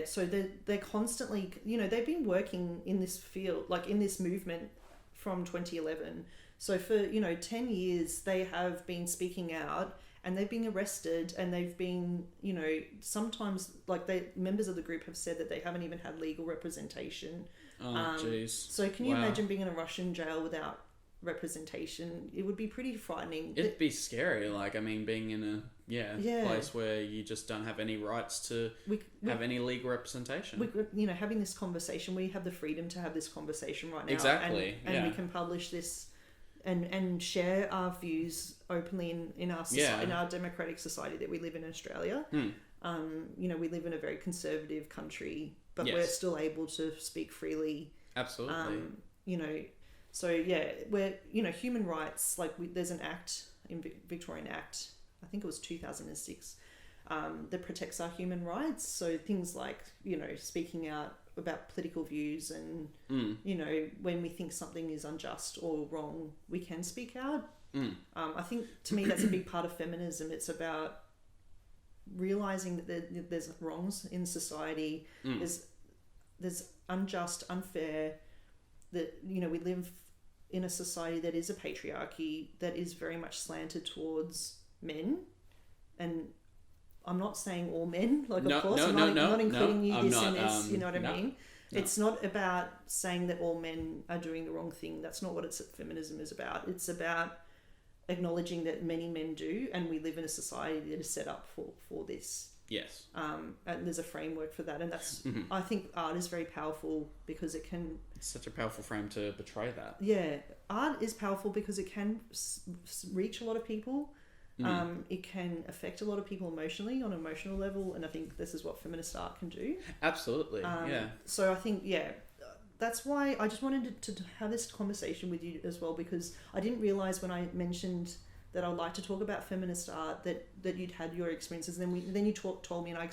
so they're constantly, they've been working in this field, like in this movement from 2011. So for, 10 years, they have been speaking out, and they've been arrested, and they've been, sometimes, like, members of the group have said that they haven't even had legal representation. Oh, jeez. So can you imagine being in a Russian jail without representation? It would be pretty frightening. It'd be scary, being in a place where you just don't have any rights to have any legal representation. Having this conversation, we have the freedom to have this conversation right now. Exactly. And we can publish this and share our views openly in our society, in our democratic society that we live in Australia. We live in a very conservative country, but we're still able to speak freely. Absolutely. We're human rights. Like there's an act in Victorian Act, I think it was 2006, that protects our human rights. So things like, you know, speaking out about political views and, you know, when we think something is unjust or wrong, we can speak out. I think, to me, that's a big part of feminism. It's about realizing that there's wrongs in society. There's unjust, unfair, that, you know, we live in a society that is a patriarchy, that is very much slanted towards men. And I'm not saying all men, like, of course, I'm not including you in this, you know what I mean? No. It's not about saying that all men are doing the wrong thing. That's not what feminism is about. It's about acknowledging that many men do, and we live in a society that is set up for this. Yes. And there's a framework for that, and that's, I think art is very powerful because it can... It's such a powerful frame to portray that. Yeah. Art is powerful because it can reach a lot of people. It can affect a lot of people emotionally on an emotional level, and I think this is what feminist art can do. Absolutely. Yeah. So I think, that's why I just wanted to have this conversation with you as well, because I didn't realize when I mentioned that I'd like to talk about feminist art that you'd had your experiences. Then you told me, and I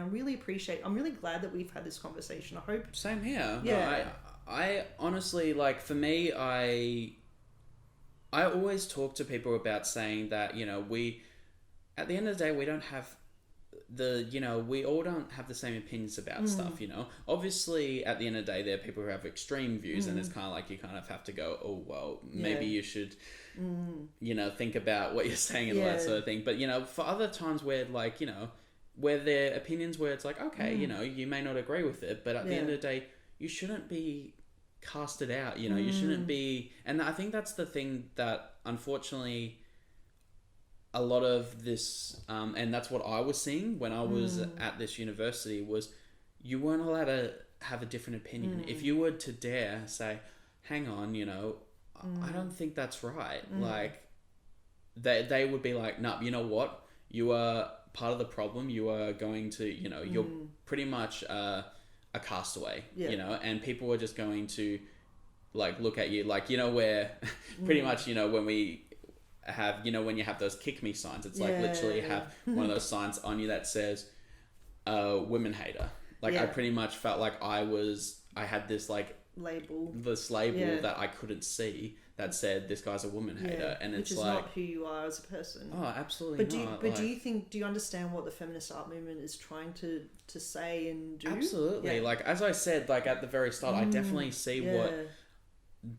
really appreciate. I'm really glad that we've had this conversation. I hope. Same here. Yeah. No, I honestly, like, for me, I always talk to people about saying that, you know, at the end of the day, we don't have we all don't have the same opinions about stuff, you know. Obviously, at the end of the day, there are people who have extreme views, and it's kind of like you kind of have to go, oh, well, maybe you should, you know, think about what you're saying and all that sort of thing. But, you know, for other times where, like, you know, where there are opinions where it's like, okay, you know, you may not agree with it, but at the end of the day, you shouldn't be casted out, you know, you shouldn't be... And I think that's the thing that, unfortunately... a lot of this, and that's what I was seeing when I was at this university, was you weren't allowed to have a different opinion. If you were to dare say, hang on, you know, I don't think that's right. Like, they would be like, no, you know what? You are part of the problem. You are going to, you know, you're pretty much a castaway, you know, and people are just going to, like, look at you like, you know, where pretty much, you know, when we... have, you know, when you have those kick me signs, it's like literally have one of those signs on you that says women hater. Like I pretty much felt like I had this like label that I couldn't see that said this guy's a woman hater, and it's which is like not who you are as a person. Oh, absolutely not. But do you understand what the feminist art movement is trying to say and do? Absolutely. Like as I said, like at the very start, I definitely see what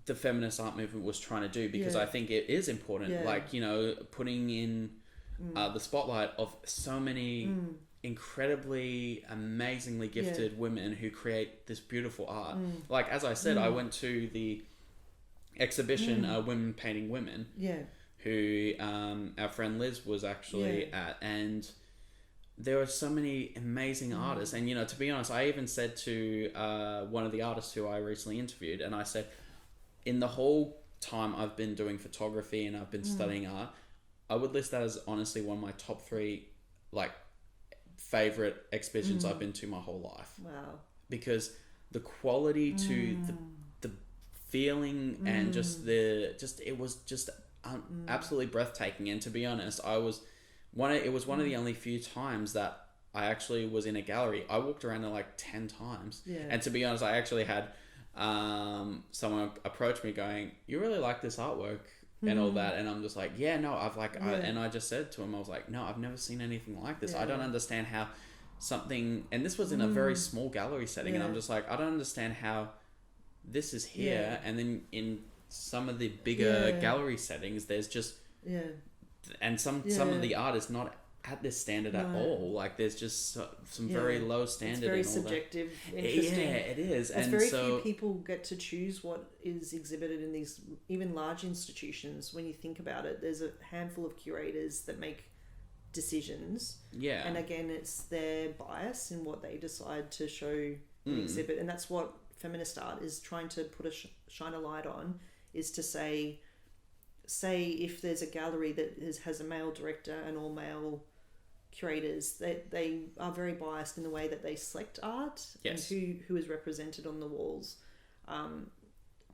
the feminist art movement was trying to do, because I think it is important, like, you know, putting in the spotlight of so many incredibly amazingly gifted women who create this beautiful art. Like as I said, I went to the exhibition Women Painting Women, who our friend Liz was actually at, and there are so many amazing artists. And, you know, to be honest, I even said to one of the artists who I recently interviewed, and I said, in the whole time I've been doing photography and I've been studying art, I would list that as honestly one of my top 3 like favorite exhibitions I've been to my whole life. Wow. Because the quality to the feeling and it was just absolutely breathtaking. And to be honest, it was one of the only few times that I actually was in a gallery. I walked around there like 10 times. Yeah. And to be honest, I actually had someone approached me going, you really like this artwork and all that, and I'm just like, yeah, no, I've like and I just said to him, I was like, no, I've never seen anything like this. I don't understand how something, and this was in a very small gallery setting, and I'm just like, I don't understand how this is here, and then in some of the bigger gallery settings there's just and some of the art is not at this standard at all. Like there's just some very low standard. It's very subjective. Interesting. Yeah, it is. And very few people get to choose what is exhibited in these even large institutions. When you think about it, there's a handful of curators that make decisions. Yeah. And again, it's their bias in what they decide to show and exhibit, and that's what feminist art is trying to shine a light on. Is to say if there's a gallery that has a male director and all male curators, they are very biased in the way that they select art and who is represented on the walls.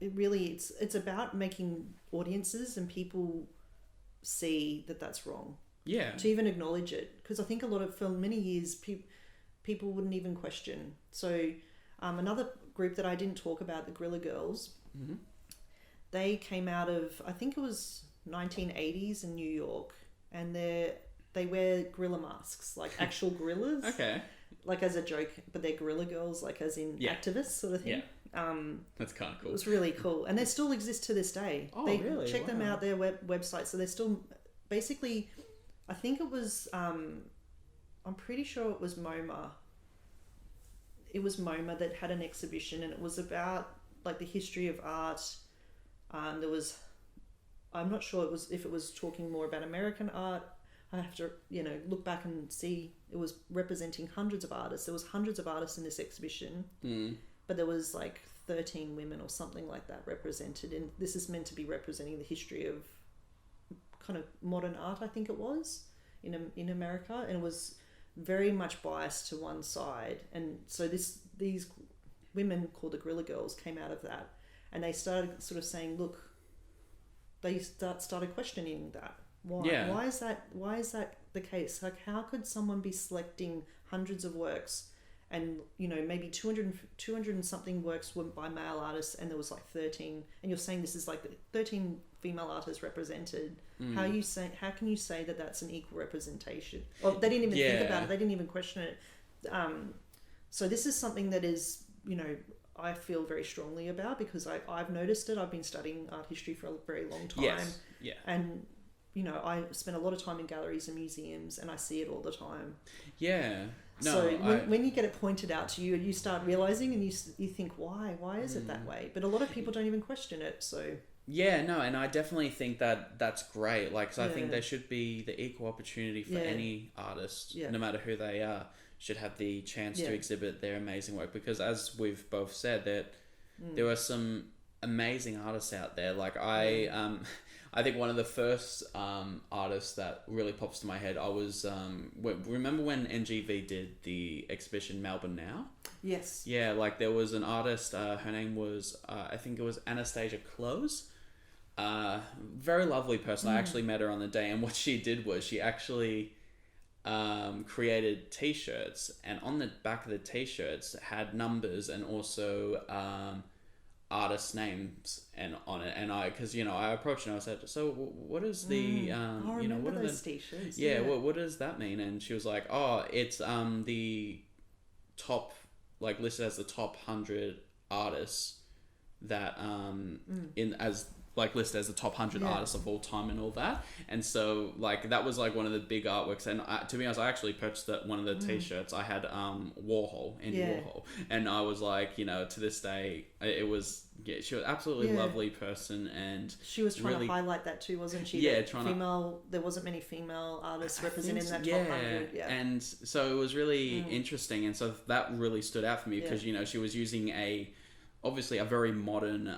It's about making audiences and people see that that's wrong. Yeah. To even acknowledge it. Because I think for many years, people wouldn't even question. So another group that I didn't talk about, the Guerrilla Girls, they came out of, I think it was 1980s in New York, and they wear gorilla masks, like actual gorillas. Okay. Like as a joke, but they're Guerrilla Girls, like as in activists sort of thing. Yeah. That's kind of cool. It was really cool. And they still exist to this day. Oh, they really? Check them out, their website. So they're still, basically, I think it was, I'm pretty sure it was MoMA. It was MoMA that had an exhibition, and it was about like the history of art. There was, I'm not sure if it was talking more about American art. I have to, look back and see. It was representing hundreds of artists. There was hundreds of artists in this exhibition, but there was like 13 women or something like that represented. And this is meant to be representing the history of kind of modern art, I think it was, in America. And it was very much biased to one side. And so these women called the Guerrilla Girls came out of that. And they started sort of saying, look, they started questioning that. Why? Yeah. Why is that the case? Like, how could someone be selecting hundreds of works, and maybe 200 and something works were by male artists, and there was like 13, and you're saying this is like 13 female artists represented. How can you say that that's an equal representation? Well, they didn't even think about it. They didn't even question it. So this is something that is, I feel very strongly about, because I've noticed it. I've been studying art history for a very long time. Yes. Yeah. And I spend a lot of time in galleries and museums, and I see it all the time. Yeah. No, so when you get it pointed out to you, and you start realizing, and you think, why is it that way? But a lot of people don't even question it. So yeah, no, and I definitely think that that's great. Like, 'cause I think there should be the equal opportunity for any artist, no matter who they are, should have the chance to exhibit their amazing work. Because as we've both said, that there are some amazing artists out there. Like I think one of the first artists that really pops to my head, I was remember when NGV did the exhibition Melbourne Now? Yes. Yeah, like there was an artist, her name was I think it was Anastasia Klose. Very lovely person. I actually met her on the day, and what she did was she actually created t-shirts, and on the back of the t-shirts had numbers and also artist names and on it. And I approached her and I said, so what is the what are those t-shirts? What does that mean? And she was like, oh, it's the top, like listed as the top 100 artists that listed as the top 100 artists of all time and all that. And so like that was like one of the big artworks, and to be honest, I actually purchased one of the t-shirts. I had Warhol, Warhol, and I was like, to this day it was she was absolutely lovely person, and she was trying to highlight that too, wasn't she? There wasn't many female artists representing that top 100. And so it was really interesting, and so that really stood out for me because she was using obviously a very modern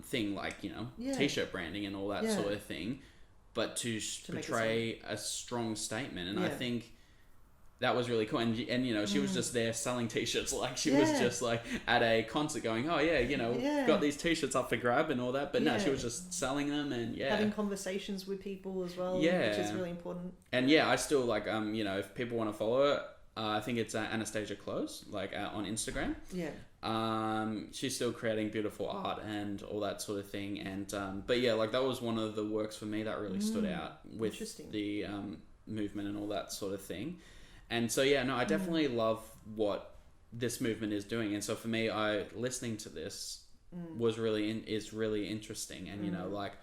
thing, like t-shirt branding and all that sort of thing, but to portray a strong statement. And I think that was really cool. And she was just there selling t-shirts, like she was just like at a concert going, oh got these t-shirts up for grab and all that, but no, she was just selling them and having conversations with people as well, which is really important. And I still like if people want to follow her, I think it's Anastasia Klose, like on Instagram. She's still creating beautiful art and all that sort of thing. And but like that was one of the works for me that really stood out with the movement and all that sort of thing. And so I definitely love what this movement is doing. And so for me, listening to this is really interesting. And like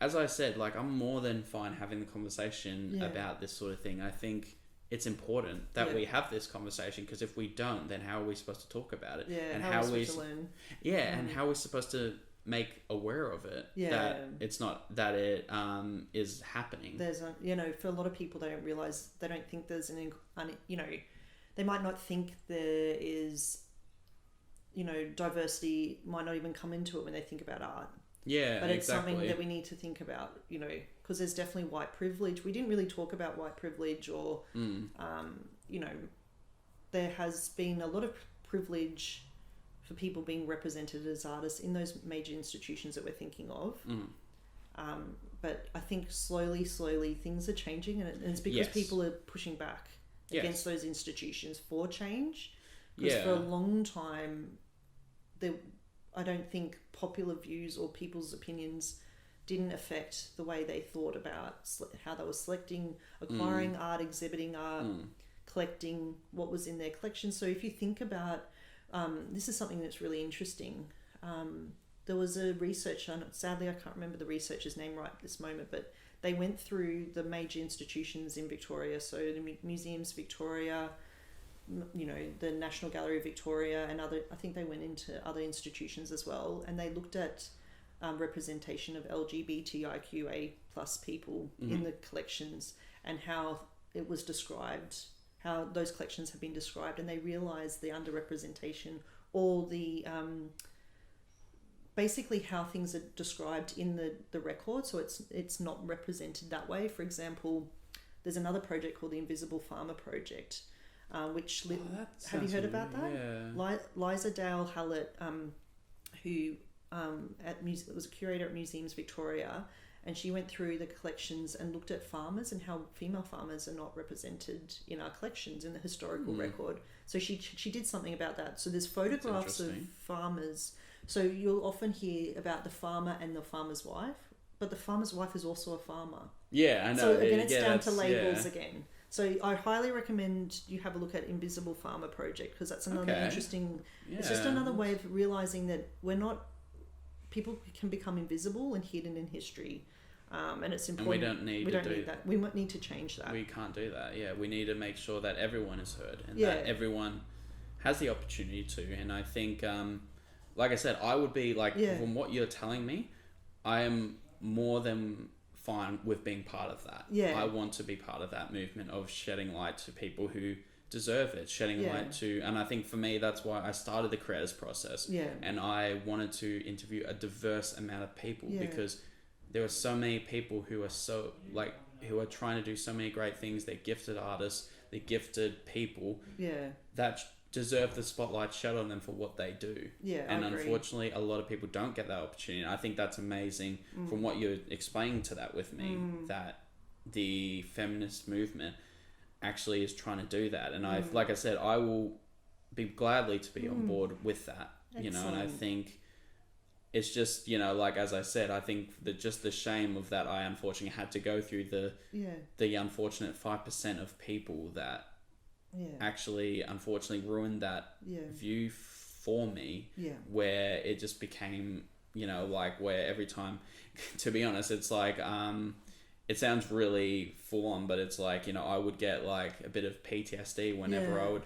as I said, like I'm more than fine having the conversation about this sort of thing. I think it's important that we have this conversation, because if we don't, then how are we supposed to talk about it? And how are we supposed to learn? And how are we supposed to make aware of it that it's not that it is happening. There's for a lot of people, they don't realize, they don't think there's they might not think there is diversity might not even come into it when they think about art. But it's something that we need to think about, because there's definitely white privilege. We didn't really talk about white privilege, or, there has been a lot of privilege for people being represented as artists in those major institutions that we're thinking of. But I think slowly things are changing, and it's because Yes. people are pushing back Yes. against those institutions for change. Because for a long time, I don't think popular views or people's opinions didn't affect the way they thought about how they were selecting, acquiring art, exhibiting art, collecting what was in their collection. So if you think about, this is something that's really interesting. There was a researcher, sadly I can't remember the researcher's name right at this moment, but they went through the major institutions in Victoria, so the Museums Victoria, the National Gallery of Victoria, and I think they went into other institutions as well, and they looked at representation of LGBTIQA plus people in the collections, and how it was described, how those collections have been described, and they realised the underrepresentation, or the basically how things are described in the record, so it's not represented that way. For example, there's another project called the Invisible Farmer Project, which have you heard about that? Yeah. Liza Dale Hallett, who was a curator at Museums Victoria, and she went through the collections and looked at farmers and how female farmers are not represented in our collections in the historical record. So she did something about that. So there's photographs of farmers. So you'll often hear about the farmer and the farmer's wife, but the farmer's wife is also a farmer. Yeah, I know. So again, it's down to labels again. So I highly recommend you have a look at Invisible Farmer Project, because that's another interesting. Yeah. It's just another way of realizing that people can become invisible and hidden in history, and it's important. And we don't need that. We might need to change that. We can't do that. Yeah, we need to make sure that everyone is heard and that everyone has the opportunity to. And I think, like I said, I would be like, from what you're telling me, I am more than fine with being part of that. I want to be part of that movement of shedding light to people who deserve it, shedding light to, and I think for me that's why I started the creators process. And I wanted to interview a diverse amount of people, because there are so many people who are who are trying to do so many great things. They're gifted artists, they're gifted people that deserve the spotlight shed on them for what they do. And unfortunately a lot of people don't get that opportunity. And I think that's amazing from what you're explaining to that with me, that the feminist movement actually is trying to do that. And like I said, I will be gladly to be on board with that. And I think it's just, like as I said, I think that just the shame of that I unfortunately had to go through the unfortunate 5% of people that actually unfortunately ruined that view for me, where it just became, where every time, to be honest, it's like, it sounds really full on, but it's like, I would get like a bit of PTSD whenever I would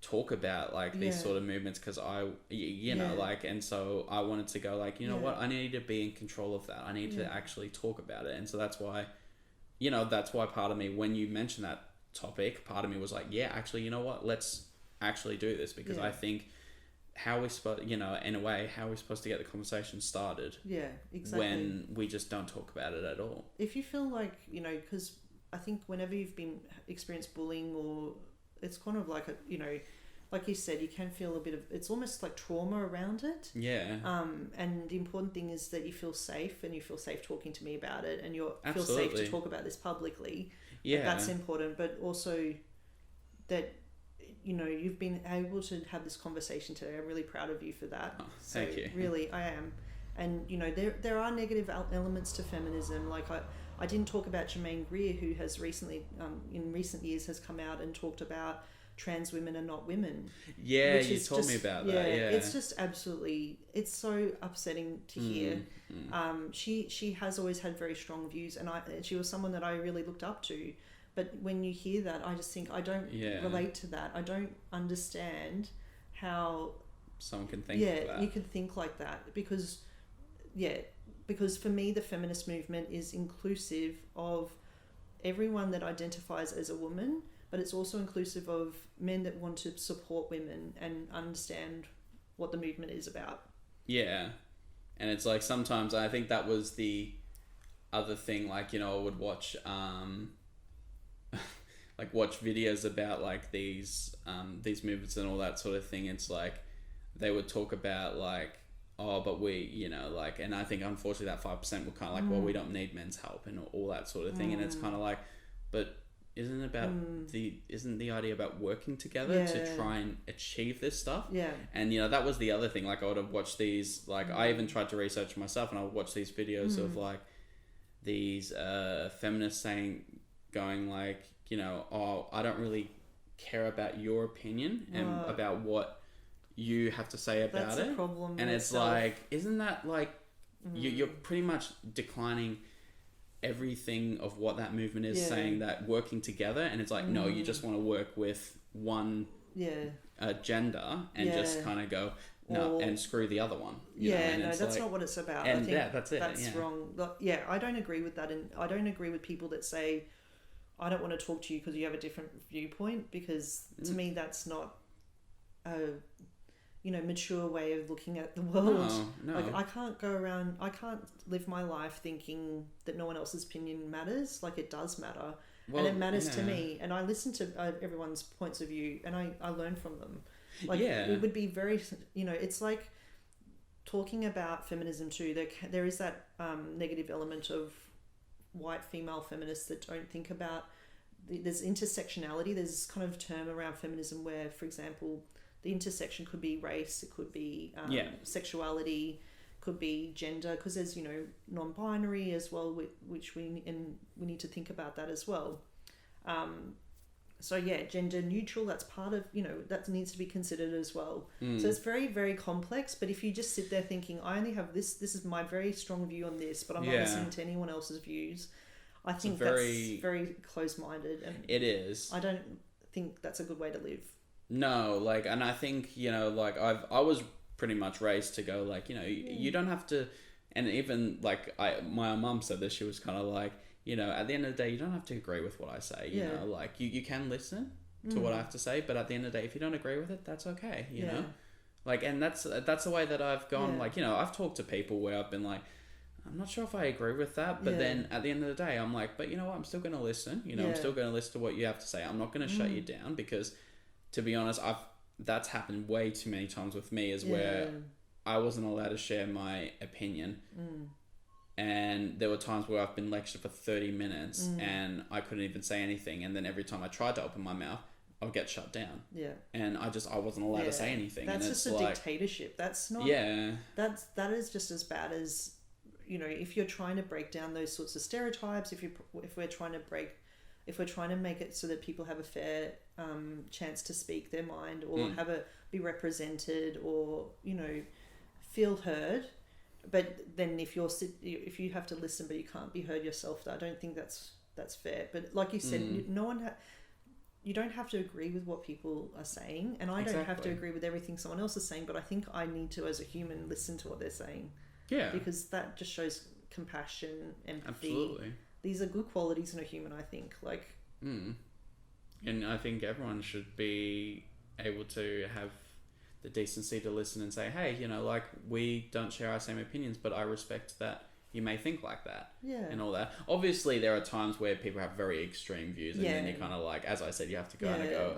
talk about like these sort of movements, because and so I wanted to go like, what, I need to be in control of that. I need to actually talk about it. And so that's why, that's why part of me, when you mentioned that topic, part of me was like, actually, what, let's actually do this, because I think how we supposed, in a way, how we're supposed to get the conversation started. Exactly. When we just don't talk about it at all. If you feel like, because I think whenever you've experienced bullying, or it's kind of like like you said, you can feel a bit of, it's almost like trauma around it. And the important thing is that you feel safe, and you feel safe talking to me about it, and feel safe to talk about this publicly. That's important, but also that you've been able to have this conversation today. I'm really proud of you for that. Thank you. Really, I am. And there are negative elements to feminism. Like I didn't talk about Germaine Greer, who has recently in recent years has come out and talked about trans women are not women. You told me about that. It's just absolutely, it's so upsetting to hear. She has always had very strong views, and she was someone that I really looked up to. But when you hear that, I just think I don't relate to that. I don't understand how someone can think like that. You can think like that, because for me the feminist movement is inclusive of everyone that identifies as a woman, but it's also inclusive of men that want to support women and understand what the movement is about. And it's like, sometimes I think that was the other thing, like, I would watch watch videos about like these movements and all that sort of thing. It's like they would talk about like oh, but we, you know, like, and I think unfortunately that 5% were kind of like, well, we don't need men's help and all that sort of thing. And it's kind of like, but isn't it about isn't the idea about working together to try and achieve this stuff? Yeah. And, you know, that was the other thing. Like, I would have watched these, like, I even tried to research myself, and I would watch these videos of, like, these feminists going like, you know, oh, I don't really care about your opinion and about what you have to say about That's it. a problem. And it's like, isn't that like, you're pretty much declining everything of what that movement is, saying that working together, and it's like, no, you just want to work with one gender and just kind of go, no, and screw the other one. You know? And that's like, not what it's about. And I think that's it. That's wrong. I don't agree with that, and I don't agree with people that say, I don't want to talk to you because you have a different viewpoint, because to me that's not a mature way of looking at the world. No. Like, I can't live my life thinking that no one else's opinion matters. Like, it does matter. Well, and it matters to me. And I listen to everyone's points of view, and I learn from them. Like, it would be very, it's like talking about feminism too. There is that negative element of white female feminists that don't think about, there's intersectionality. There's kind of term around feminism where, for example, the intersection could be race, it could be sexuality, could be gender, because there's, non-binary as well, which we need to think about that as well. So gender neutral, that's part of, that needs to be considered as well. So it's very, very complex, but if you just sit there thinking, I only have this is my very strong view on this, but I'm not listening to anyone else's views, I think that's very close-minded. And it is. I don't think that's a good way to live. No, like, and I think, like, I was pretty much raised to go, like, you don't have to, and even, like, my mum said this, she was kind of like, at the end of the day, you don't have to agree with what I say, you know, like, you can listen to what I have to say, but at the end of the day, if you don't agree with it, that's okay, you know? Like, and that's the way that I've gone, like, I've talked to people where I've been like, I'm not sure if I agree with that, but then at the end of the day, I'm like, but you know what, I'm still going to listen, I'm still going to listen to what you have to say. I'm not going to shut you down, because to be honest, that's happened way too many times with me, is where I wasn't allowed to share my opinion. And there were times where I've been lectured for 30 minutes and I couldn't even say anything. And then every time I tried to open my mouth, I would get shut down. Yeah. And I wasn't allowed to say anything. That's and just a dictatorship. That's not... Yeah. That is just as bad as, if you're trying to break down those sorts of stereotypes, if we're trying to make it so that people have a fair chance to speak their mind, or be represented, or feel heard, but then if you have to listen but you can't be heard yourself, I don't think that's fair. But like you said, you don't have to agree with what people are saying, and I don't have to agree with everything someone else is saying, but I think I need to, as a human, listen to what they're saying. Yeah, because that just shows compassion, empathy. Absolutely. These are good qualities in a human, I think. Like, and I think everyone should be able to have the decency to listen and say, hey, like, we don't share our same opinions, but I respect that you may think like that. Yeah. And all that. Obviously, there are times where people have very extreme views, and then you kind of, like, as I said, you have to go and go,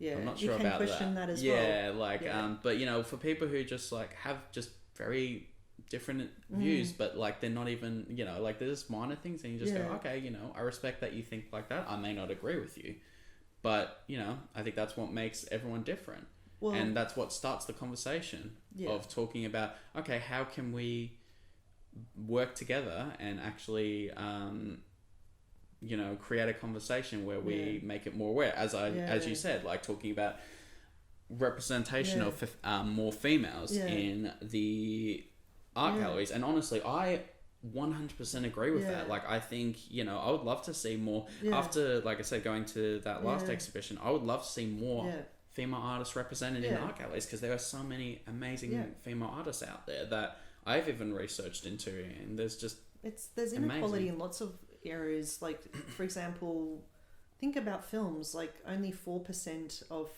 I'm not sure about that. You can question that as well. Yeah, like, but, for people who just, like, have just very different views, but, like, they're not even, like, there's minor things, and you just go, okay, I respect that you think like that. I may not agree with you, but, I think that's what makes everyone different. Well, and that's what starts the conversation of talking about, okay, how can we work together and actually, create a conversation where we make it more aware, as you said, like, talking about representation of more females in the art galleries. And honestly, I 100% agree with that. Like, I think, I would love to see more after, like I said, going to that last exhibition, I would love to see more female artists represented in art galleries, because there are so many amazing female artists out there that I've even researched into, and there's inequality in lots of areas. Like, for example, think about films. Like, only 4% of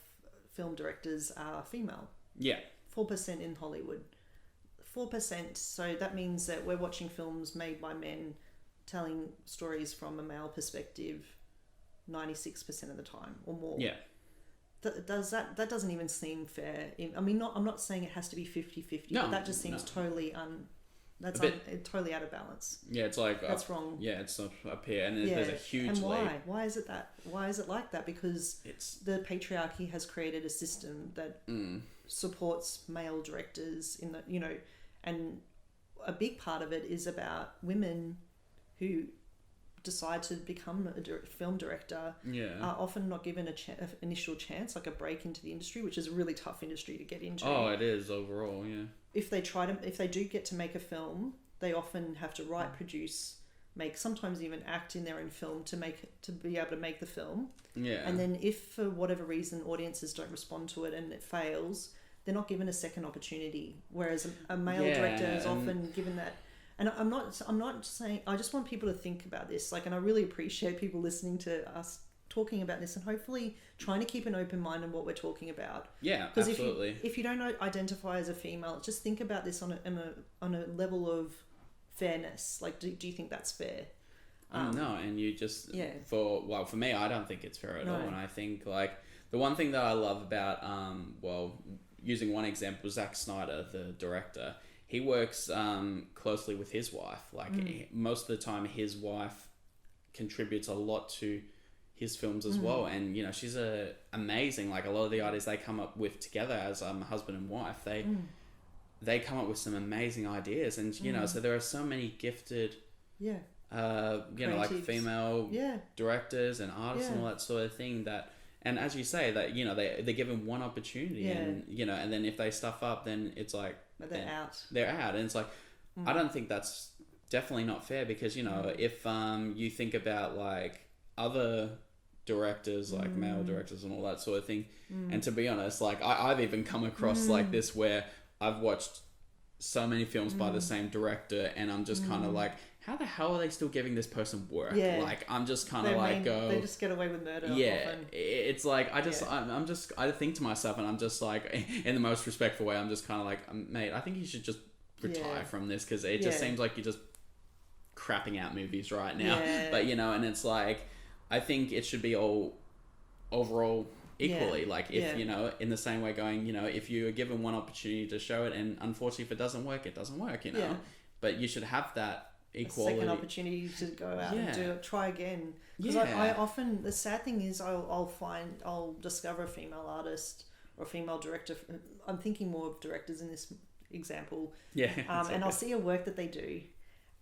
film directors are female. 4% in Hollywood. 4%. So that means that we're watching films made by men telling stories from a male perspective 96% of the time or more. that doesn't even seem fair. I mean, I'm not saying it has to be 50-50, No, but that just seems no. totally totally out of balance. Yeah, it's like that's wrong. Yeah, it's up here, and there's a huge. And why? leap. Why is it that? Why is it like that? Because the patriarchy has created a system that supports male directors in the and a big part of it is about women who decide to become a film director are often not given an initial chance, like a break into the industry, which is a really tough industry to get into. Oh, it is overall, yeah. If they do get to make a film, they often have to write, produce, make, sometimes even act in their own film to be able to make the film. Yeah. And then if for whatever reason audiences don't respond to it and it fails, they're not given a second opportunity. Whereas a male director is often given that. And I'm not saying, I just want people to think about this. Like, and I really appreciate people listening to us talking about this and hopefully trying to keep an open mind on what we're talking about. Yeah, absolutely. If you don't identify as a female, just think about this on a level of fairness. Like, do you think that's fair? No, and you just for me, I don't think it's fair at all. And I think like the one thing that I love about using one example, Zack Snyder, the director. He works closely with his wife. Like most of the time, his wife contributes a lot to his films as well. And she's amazing. Like a lot of the ideas they come up with together as husband and wife, they come up with some amazing ideas. And so there are so many gifted, like female directors and artists and all that sort of thing that. And as you say, that they're given one opportunity, and and then if they stuff up, then it's like they're out. They're out, and it's like I don't think that's definitely not fair because if you think about like other directors, like male directors and all that sort of thing, and to be honest, like I've even come across like this where I've watched so many films by the same director, and I'm just kind of like, how the hell are they still giving this person work? Yeah. Like, I'm just kind of like, they just get away with murder. Yeah, often. it's like, I think to myself, and I'm just like, in the most respectful way, I'm just kind of like, mate, I think you should just retire from this because it just seems like you're just crapping out movies right now. Yeah. But, and it's like, I think it should be all overall equally. Like, if, in the same way going, if you are given one opportunity to show it, and unfortunately, if it doesn't work, it doesn't work, Yeah. But you should have that equality. A second opportunity to go out and try again. Because I often, the sad thing is I'll discover a female artist or a female director. I'm thinking more of directors in this example. Yeah. And I'll see a work that they do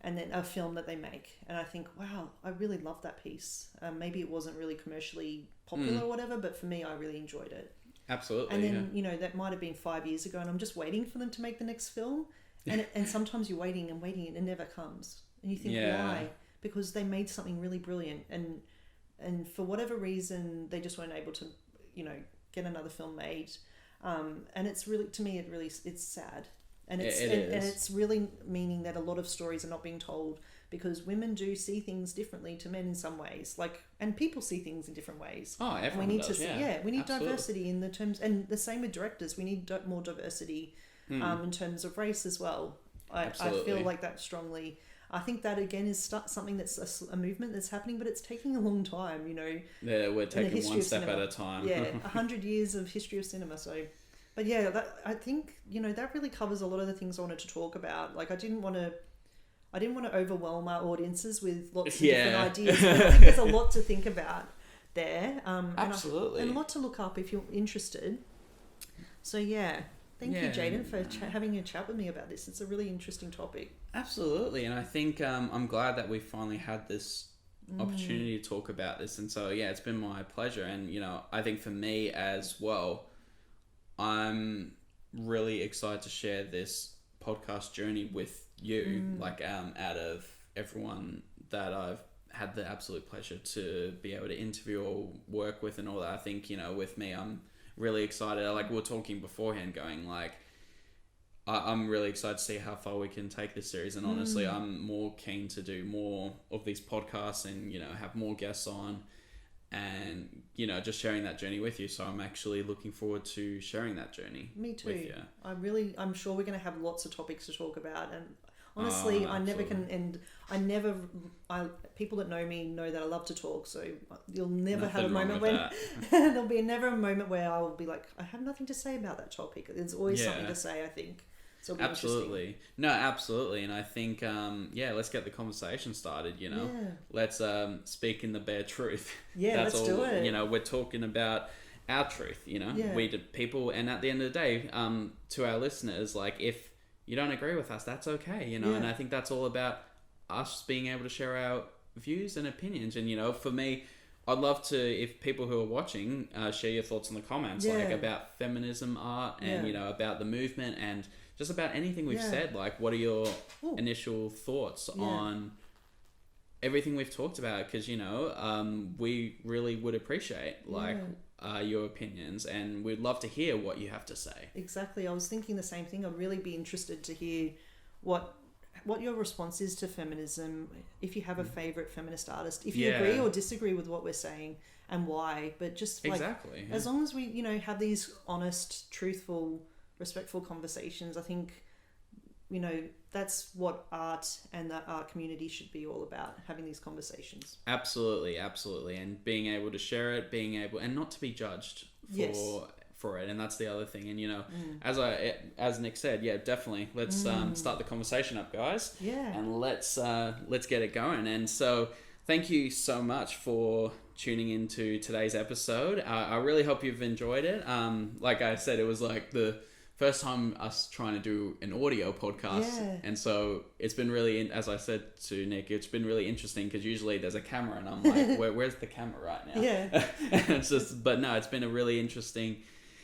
and then a film that they make. And I think, wow, I really love that piece. Maybe it wasn't really commercially popular or whatever, but for me, I really enjoyed it. Absolutely. And then, that might have been 5 years ago and I'm just waiting for them to make the next film. And sometimes you're waiting and waiting and it never comes. And you think, why? Because they made something really brilliant. And for whatever reason, they just weren't able to, get another film made. And it's really, to me, it's sad. And it's really meaning that a lot of stories are not being told because women do see things differently to men in some ways. And people see things in different ways. Oh, everyone does, we need diversity in the terms, and the same with directors. We need more diversity in terms of race as well. I feel like that strongly. I think that again is something that's a movement that's happening, but it's taking a long time. Yeah, we're taking one step at a time. 100 years of history of cinema. So, but I think that really covers a lot of the things I wanted to talk about. Like I didn't want to overwhelm our audiences with lots of different ideas. But I think there's a lot to think about there. Absolutely, and a lot to look up if you're interested. So Thank you, Jayden, for having a chat with me about this. It's a really interesting topic. Absolutely, and I think I'm glad that we finally had this opportunity to talk about this. And so, it's been my pleasure. And, I think for me as well, I'm really excited to share this podcast journey with you. Out of everyone that I've had the absolute pleasure to be able to interview or work with and all that, I think, with me, I'm really excited. Like we were talking beforehand going like I'm really excited to see how far we can take this series, and honestly I'm more keen to do more of these podcasts and have more guests on and just sharing that journey with you. So I'm actually looking forward to sharing that journey. Me too. with you. I'm sure we're going to have lots of topics to talk about, and Honestly, I never absolutely. can, and people that know me know that I love to talk, so you'll never have a Nothing wrong moment with when, that. there'll be never a moment where I will be like, I have nothing to say about that topic. There's always something Yeah. to say, I think. So it'll be Absolutely. No, absolutely. And I think, let's get the conversation started, you know. Yeah. Let's speak in the bare truth. Yeah, That's let's all, do it. you know, we're talking about our truth, you know. Yeah. We did people, and at the end of the day, to our listeners, like, if you don't agree with us, that's okay, you know. Yeah. And I think that's all about us being able to share our views and opinions. And, you know, for me, I'd love to, if people who are watching, share your thoughts in the comments, Yeah. like about feminism, art, and, Yeah. you know, about the movement, and just about anything we've Yeah. said. Like, what are your Ooh. initial thoughts Yeah. on everything we've talked about? Because, you know, we really would appreciate, like, your opinions, and we'd love to hear what you have to say. Exactly. I was thinking the same thing. I'd really be interested to hear what your response is to feminism, if you have a favorite feminist artist, if you Yeah. agree or disagree with what we're saying and why. But just like, Exactly. as long as we, you know, have these honest, truthful, respectful conversations, I think, you know, that's what art and the art community should be all about, having these conversations. Absolutely, absolutely. And being able to share it, and not to be judged for it. And that's the other thing. And, you know, as Nik said, yeah, definitely. Let's start the conversation up, guys. Yeah. And let's get it going. And so thank you so much for tuning into today's episode. I really hope you've enjoyed it. Like I said, it was like the first time us trying to do an audio podcast. Yeah. And so it's been really, as I said to Nik, it's been really interesting because usually there's a camera and I'm like, where's the camera right now? Yeah. And it's just, but no, it's been a really interesting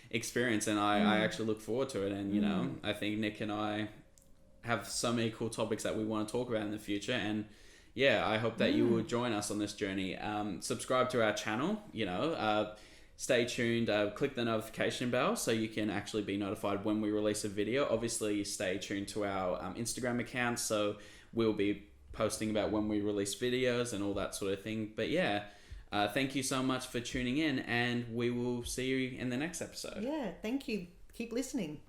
experience, and I actually look forward to it. And, you know, I think Nik and I have so many cool topics that we want to talk about in the future. And yeah, I hope that you will join us on this journey. Subscribe to our channel, you know, stay tuned, click the notification bell so you can actually be notified when we release a video. Obviously, stay tuned to our Instagram account, so we'll be posting about when we release videos and all that sort of thing. But yeah, thank you so much for tuning in, and we will see you in the next episode. Yeah. Thank you. Keep listening.